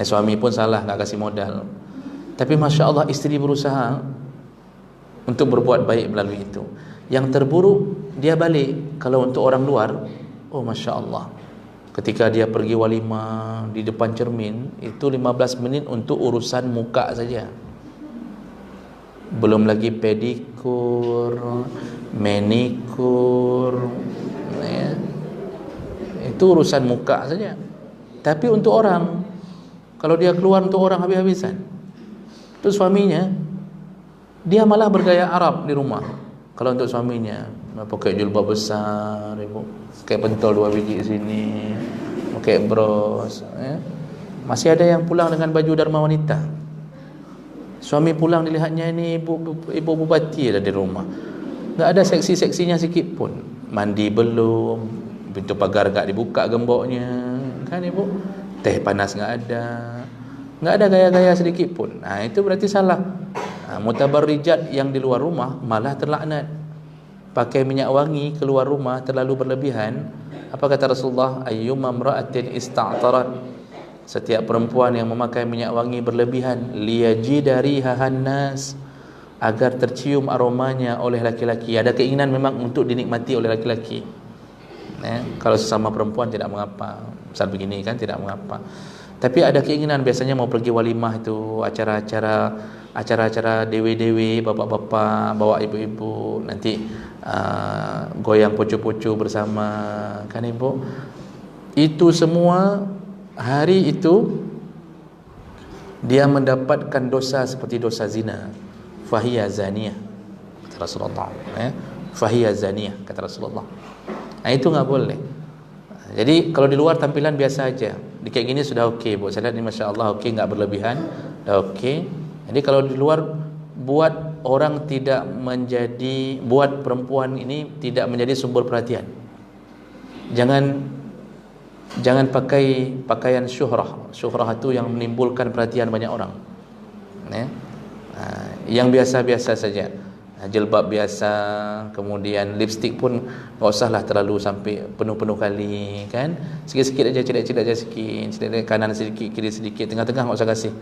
Suami pun salah, enggak kasih modal. Tapi Masya Allah, isteri berusaha untuk berbuat baik melalui itu. Yang terburuk, dia balik. Kalau untuk orang luar, oh Masya Allah, ketika dia pergi walimah di depan cermin, itu 15 menit untuk urusan muka saja. Belum lagi pedikur, manikur, ya. Itu urusan muka saja. Tapi untuk orang, kalau dia keluar untuk orang habis-habisan, itu suaminya, dia malah bergaya Arab di rumah. Kalau untuk suaminya, pakai jilbab besar, pakai pentol 2 biji sini, pakai bros, ya. Masih ada yang pulang dengan baju Dharma Wanita. Suami pulang dilihatnya, ini ibu bupati ada di rumah. Tak ada seksi-seksinya sikit pun. Mandi belum, pintu pagar tak dibuka gemboknya, kan ibu? Teh panas tak ada gaya-gaya sedikit pun. Itu berarti salah. Mutabarrijat yang di luar rumah malah terlaknat. Pakai minyak wangi keluar rumah terlalu berlebihan. Apa kata Rasulullah? Ayyuma imra'atin ista'tarat, setiap perempuan yang memakai minyak wangi berlebihan, liyajida rihahan nas, agar tercium aromanya oleh laki-laki. Ada keinginan memang untuk dinikmati oleh laki-laki. Kalau sesama perempuan tidak mengapa, misal begini kan, tidak mengapa. Tapi ada keinginan, biasanya mau pergi walimah itu, acara-acara dewe-dewe, bapak-bapak bawa ibu-ibu, nanti goyang poco-poco bersama, kan ibu? Itu semua hari itu dia mendapatkan dosa seperti dosa zina. Fahiya zaniyah, kata Rasulullah. Fahiya zaniyah, kata Rasulullah. Itu enggak boleh. Jadi kalau di luar tampilan biasa aja, di kayak gini sudah okey, Bu. Saya lihat ni Masya Allah okey, enggak berlebihan, dah okey. Jadi kalau di luar, buat orang tidak menjadi, buat perempuan ini tidak menjadi sumber perhatian. Jangan pakai pakaian syuhrah. Syuhrah itu yang menimbulkan perhatian banyak orang. Yang biasa-biasa saja. Jilbab biasa, kemudian lipstick pun enggak usahlah terlalu sampai penuh-penuh kali, kan? Sikit-sikit aja, cedak-cedak aja sikit, cedak kanan sedikit, kiri sedikit, tengah-tengah enggak usah kasih.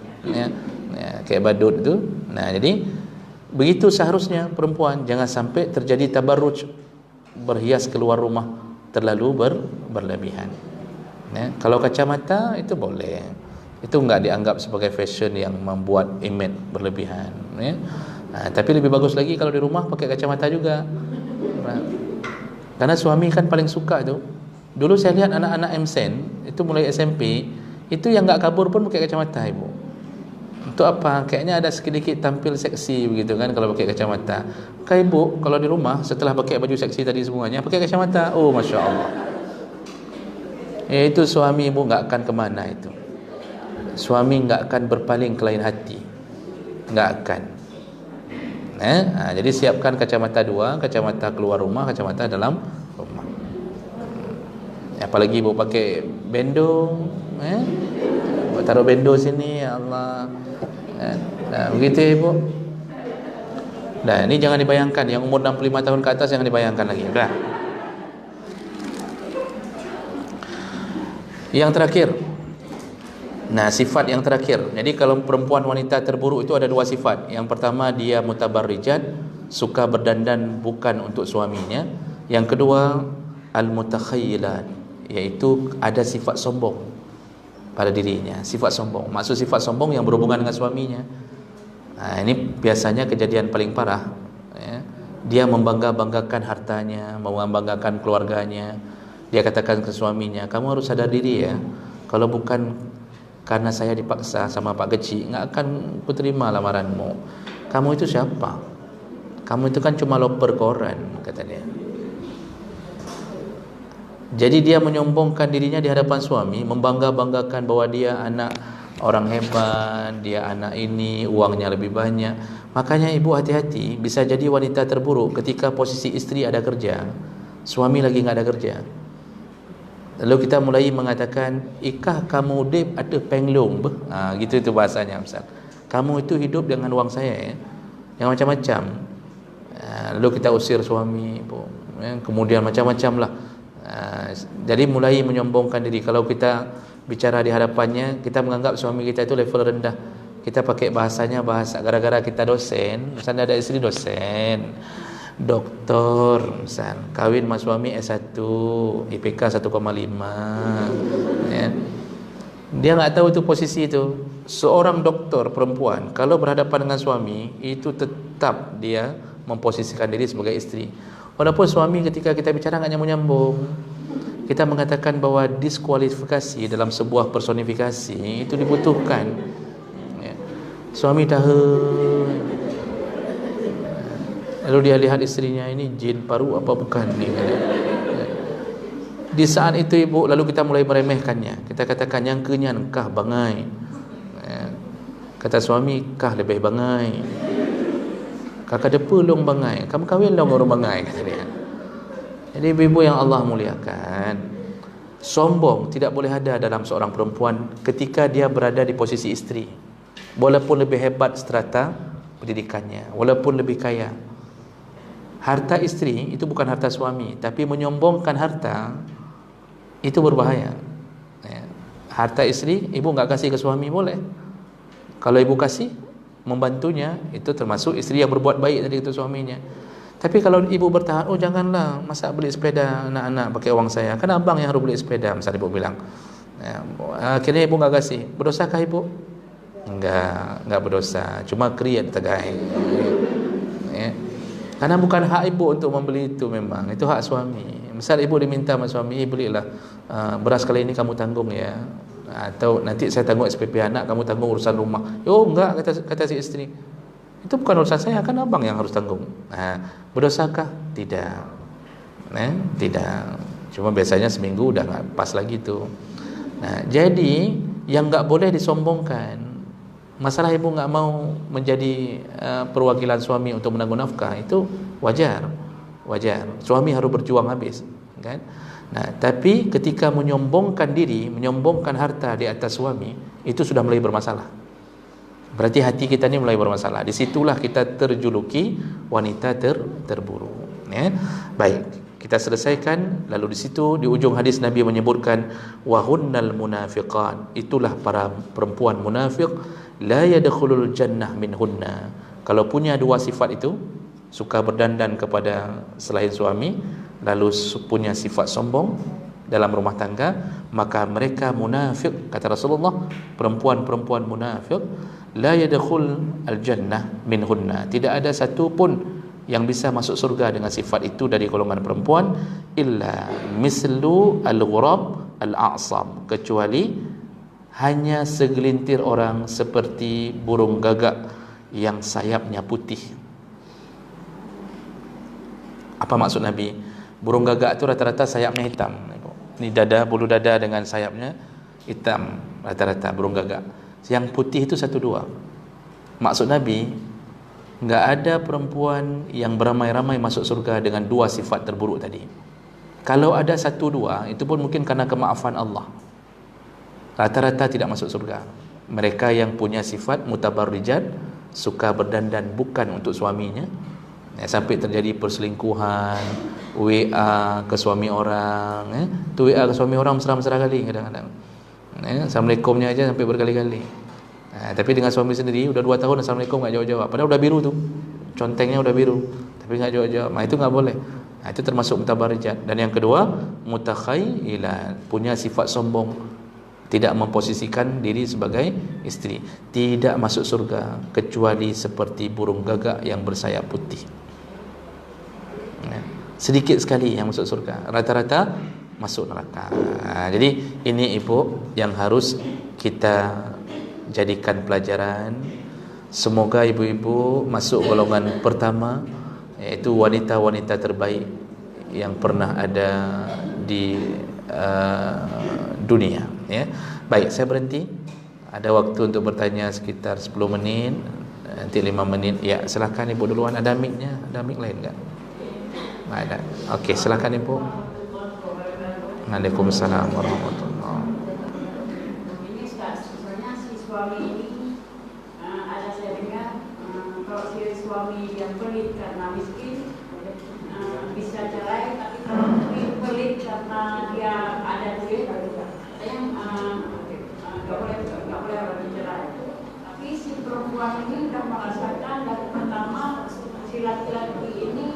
Kayak badut tu. Jadi begitu seharusnya perempuan, jangan sampai terjadi tabarruj, berhias keluar rumah terlalu berlebihan. Kalau kacamata itu boleh. Itu enggak dianggap sebagai fashion yang membuat image berlebihan, tapi lebih bagus lagi kalau di rumah pakai kacamata juga. Karena suami kan paling suka tu. Dulu saya lihat anak-anak MSen itu mulai SMP, itu yang enggak kabur pun pakai kacamata, ibu. Untuk apa? Kayaknya ada sedikit tampil seksi begitu kan kalau pakai kacamata. Maka ibu kalau di rumah setelah pakai baju seksi tadi semuanya, pakai kacamata. Oh Masya Allah. Itu suami ibu enggak akan kemana itu. Suami enggak akan berpaling ke lain hati. Enggak akan. Jadi siapkan kacamata 2, kacamata keluar rumah, kacamata dalam rumah. Apalagi ibu pakai bendo, taruh bendo sini, ya Allah. Begitu ya ibu. Ini jangan dibayangkan, yang umur 65 tahun ke atas jangan dibayangkan lagi. Udah. Yang terakhir, sifat yang terakhir. Jadi kalau perempuan wanita terburuk itu ada 2 sifat. Yang pertama, dia mutabarrijat, suka berdandan bukan untuk suaminya. Yang kedua, al-mutakhayyilat, iaitu ada sifat sombong pada dirinya. Sifat sombong, maksud sifat sombong yang berhubungan dengan suaminya. Ini biasanya kejadian paling parah. Dia membangga-banggakan hartanya, membanggakan keluarganya. Dia katakan ke suaminya, kamu harus sadar diri ya, kalau bukan karena saya dipaksa sama pak kecil, nggak akan kuterima lamaranmu. Kamu itu siapa? Kamu itu kan cuma loper koran, kata dia. Jadi dia menyombongkan dirinya di hadapan suami, membangga-banggakan bahwa dia anak orang hebat, dia anak ini, uangnya lebih banyak. Makanya ibu hati-hati, bisa jadi wanita terburuk ketika posisi istri ada kerja, suami lagi nggak ada kerja. Lalu kita mulai mengatakan, ikah kamu dip ada penglong, gitu itu bahasanya misal. Kamu itu hidup dengan uang saya ya, yang macam-macam. Lalu kita usir suami, kemudian macam-macam lah. Jadi mulai menyombongkan diri. Kalau kita bicara di hadapannya, kita menganggap suami kita itu level rendah. Kita pakai bahasanya bahasa gara-gara kita dosen, misalnya ada istri dosen, doktor, misal kahwin sama suami S1, IPK 1,5 ya. Dia nggak tahu itu posisi itu. Seorang doktor perempuan kalau berhadapan dengan suami, itu tetap dia memposisikan diri sebagai istri. Walaupun suami ketika kita bicara nggak nyambung-nyambung, kita mengatakan bahwa diskualifikasi dalam sebuah personifikasi itu dibutuhkan ya. Suami tahan, lalu dia lihat istrinya, ini jin paru apa bukan ni. Di saat itu ibu, lalu kita mulai meremehkannya. Kita katakan yang kenyan kah bangai. Kata suami, kah lebih bangai. Kakak depa long bangai. Kamu kahwin long orang bangai, kata dia. Jadi ibu yang Allah muliakan, sombong tidak boleh ada dalam seorang perempuan ketika dia berada di posisi istri. Walaupun lebih hebat strata pendidikannya, walaupun lebih kaya. Harta istri itu bukan harta suami, tapi menyombongkan harta itu berbahaya. Harta istri ibu enggak kasih ke suami boleh. Kalau ibu kasih membantunya, itu termasuk istri yang berbuat baik tadi itu suaminya. Tapi kalau ibu bertahan, oh janganlah, masa beli sepeda anak-anak pakai uang saya, kan abang yang harus beli sepeda, misalnya ibu bilang. Akhirnya ibu enggak kasih. Berdosakah ibu? Enggak berdosa, cuma kriat tegai. Ya. Karena bukan hak ibu untuk membeli itu, memang itu hak suami. Misal ibu diminta sama suami, belilah beras kali ini kamu tanggung ya, atau nanti saya tanggung SPP anak, kamu tanggung urusan rumah. Oh enggak, kata si istri, itu bukan urusan saya, kan abang yang harus tanggung. Berdosakah? Tidak. Tidak. Cuma biasanya seminggu udah enggak pas lagi tuh. Jadi yang enggak boleh disombongkan. Masalah ibu enggak mau menjadi perwakilan suami untuk menanggung nafkah, itu wajar. Suami harus berjuang habis, kan? Tapi ketika menyombongkan diri, menyombongkan harta di atas suami, itu sudah mulai bermasalah. Berarti hati kita ini mulai bermasalah. Disitulah kita terjuluki wanita terburuk. Ya? Baik, kita selesaikan. Lalu di situ di ujung hadis Nabi menyebutkan wahunnal munafiqan. Itulah para perempuan munafik. La yadkhulul jannah minhunna. Kalau punya dua sifat itu, suka berdandan kepada selain suami, lalu punya sifat sombong dalam rumah tangga, maka mereka munafik. Kata Rasulullah, perempuan-perempuan munafik, la yadkhul al-jannah minhunna. Tidak ada satu pun yang bisa masuk surga dengan sifat itu dari golongan perempuan, illa mislu al-ghurab al-a'sam, kecuali hanya segelintir orang seperti burung gagak yang sayapnya putih. Apa maksud Nabi? Burung gagak itu rata-rata sayapnya hitam. Ini dada, bulu dada dengan sayapnya hitam rata-rata burung gagak. Yang putih itu 1-2. Maksud Nabi, enggak ada perempuan yang beramai-ramai masuk surga dengan dua sifat terburuk tadi. Kalau ada 1-2, itu pun mungkin karena kemaafan Allah. Rata-rata tidak masuk surga. Mereka yang punya sifat mutabarrijat, suka berdandan bukan untuk suaminya, sampai terjadi perselingkuhan, WA ke suami orang, tu WA ke suami orang mesra-mesra kali kadang-kadang. Assalamualaikumnya aja sampai berkali-kali. Tapi dengan suami sendiri udah 2 tahun assalamualaikum enggak jawab-jawab. Padahal udah biru tuh. Contengnya udah biru, tapi enggak jawab-jawab. Itu enggak boleh. Itu termasuk mutabarrijat. Dan yang kedua, mutakhayyilan, punya sifat sombong, tidak memposisikan diri sebagai istri, tidak masuk surga kecuali seperti burung gagak yang bersayap putih. Sedikit sekali yang masuk surga, rata-rata masuk neraka. Jadi ini ibu yang harus kita jadikan pelajaran. Semoga ibu-ibu masuk golongan pertama, iaitu wanita-wanita terbaik yang pernah ada di dunia, ya. Baik, saya berhenti. Ada waktu untuk bertanya sekitar 10 menit, nanti 5 menit. Ya, silakan ibu duluan. Ada mic-nya? Ada mic lain enggak? Enggak ada. Okey, silakan ibu. Waalaikumsalam warahmatullahi. Ini sebenarnya si suami ini ada saya dengar kalau si suami yang pelit karena miskin bisa cerai, tapi kalau pelit karena dia ada duit, saya nggak boleh orang dicerai. Tapi si perempuan ini sudah merasakan dari pertama si laki-laki ini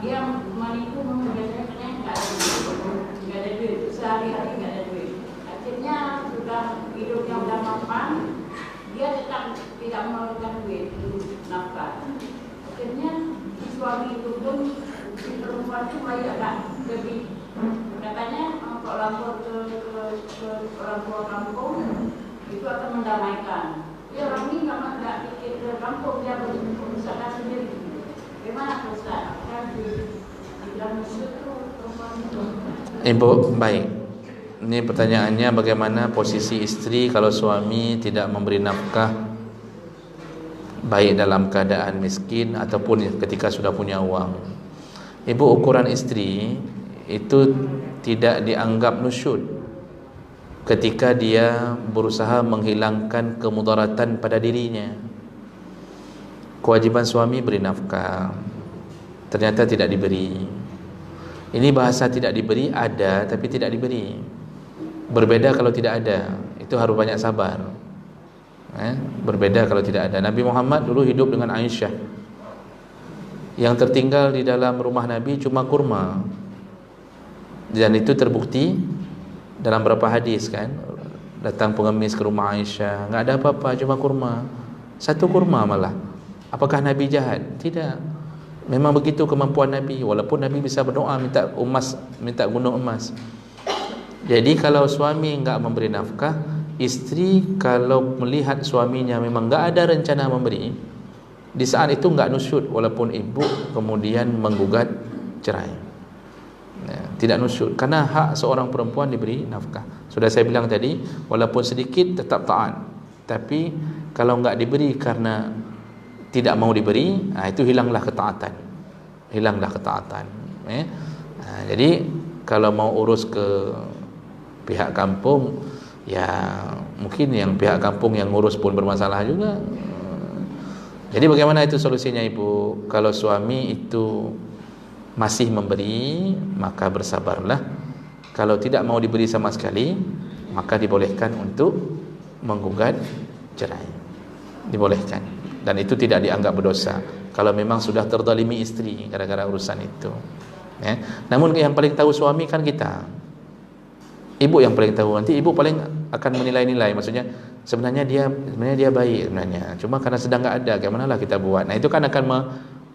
dia menipu biasanya nggak ada duit, sehari-hari nggak ada duit. Akhirnya sudah hidupnya udah mapan, dia tetap tidak memerlukan duit nafkah. Akhirnya si suami itu pun si perempuan itu mulai agak lebih, katanya kalau lapor ke orang tua kampung itu akan mendamaikan. Ya orang ini nggak pikir ke kampung, dia berusaha sendiri. Bagaimana Ustaz? Kan di dalam musuh itu perempuan itu. Ibu, baik. Ini pertanyaannya, bagaimana posisi istri kalau suami tidak memberi nafkah, baik dalam keadaan miskin ataupun ketika sudah punya uang. Ibu, ukuran istri itu tidak dianggap nusyud ketika dia berusaha menghilangkan kemudaratan pada dirinya. Kewajiban suami beri nafkah, ternyata tidak diberi. Ini bahasa tidak diberi ada, tapi tidak diberi. Berbeda kalau tidak ada, itu harus banyak sabar. Berbeda kalau tidak ada. Nabi Muhammad dulu hidup dengan Aisyah. Yang tertinggal di dalam rumah Nabi cuma kurma. Dan itu terbukti dalam beberapa hadis kan. Datang pengemis ke rumah Aisyah, enggak ada apa-apa, cuma kurma. Satu kurma malah. Apakah Nabi jahat? Tidak. Memang begitu kemampuan Nabi. Walaupun Nabi bisa berdoa minta emas, minta gunung emas. Jadi kalau suami enggak memberi nafkah, istri kalau melihat suaminya memang enggak ada rencana memberi, di saat itu enggak nusyud walaupun ibu kemudian menggugat cerai. Tidak nusyud karena hak seorang perempuan diberi nafkah. Sudah saya bilang tadi, walaupun sedikit tetap taat. Tapi kalau enggak diberi karena tidak mau diberi, itu hilanglah ketaatan. Hilanglah ketaatan. Jadi kalau mau urus ke pihak kampung, ya mungkin yang pihak kampung yang ngurus pun bermasalah juga. Jadi bagaimana itu solusinya ibu? Kalau suami itu masih memberi, maka bersabarlah. Kalau tidak mau diberi sama sekali, maka dibolehkan untuk menggugat cerai. Dibolehkan. Dan itu tidak dianggap berdosa kalau memang sudah terzalimi istri gara-gara urusan itu. Namun yang paling tahu suami kan kita. Ibu yang paling tahu. Nanti ibu paling akan menilai-nilai. Maksudnya sebenarnya dia baik sebenarnya. Cuma karena sedang enggak ada, bagaimana lah kita buat. Nah, itu kan akan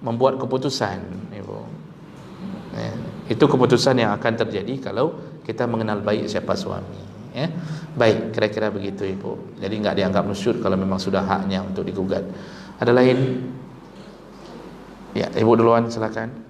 membuat keputusan, ibu. Itu keputusan yang akan terjadi kalau kita mengenal baik siapa suami. Baik, kira-kira begitu ibu. Jadi enggak dianggap nusyud kalau memang sudah haknya untuk digugat. Ada lain? Ya, ibu duluan silakan.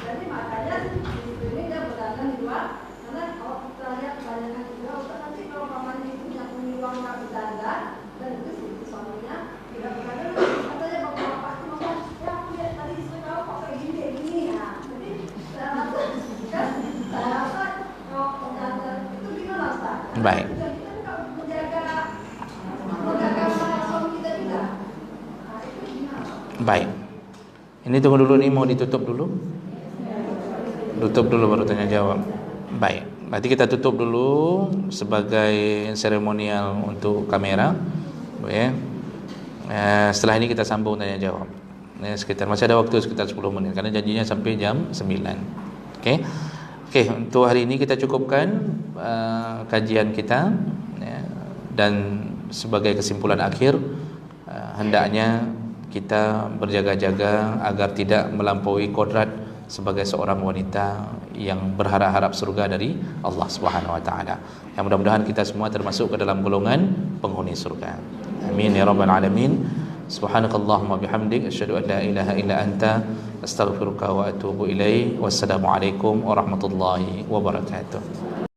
Jadi makanya di sini dia berdandan di luar, karena kalau kita lihat kebanyakan juga, nanti kalau pamannya punya uang nggak berdandan, dan itu si suaminya tidak berdandan, katanya bapak-bapak itu ngomong, ya aku lihat tadi istri kau kok kayak gini, nah, jadi saya rasa kalau berdandan itu gimana Ustaz? Baik. Kita kan menjaga suami kita juga. Nah, itu gimana? Baik. Ini tunggu dulu nih, mau ditutup dulu. Tutup dulu baru tanya jawab. Baik, berarti kita tutup dulu sebagai seremonial untuk kamera, ya. Setelah ini kita sambung tanya jawab. Sekitar masih ada waktu sekitar 10 menit karena janjinya sampai jam 9. Okey. Okey, untuk hari ini kita cukupkan kajian kita, dan sebagai kesimpulan akhir, hendaknya kita berjaga-jaga agar tidak melampaui kodrat sebagai seorang wanita yang berharap-harap surga dari Allah Subhanahu wa taala. Yang mudah-mudahan kita semua termasuk ke dalam golongan penghuni surga. Amin ya rabbal alamin. Subhanakallahumma bihamdik asyhadu an la ilaha illa anta astaghfiruka wa atubu ilaik. Wassalamualaikum warahmatullahi wabarakatuh.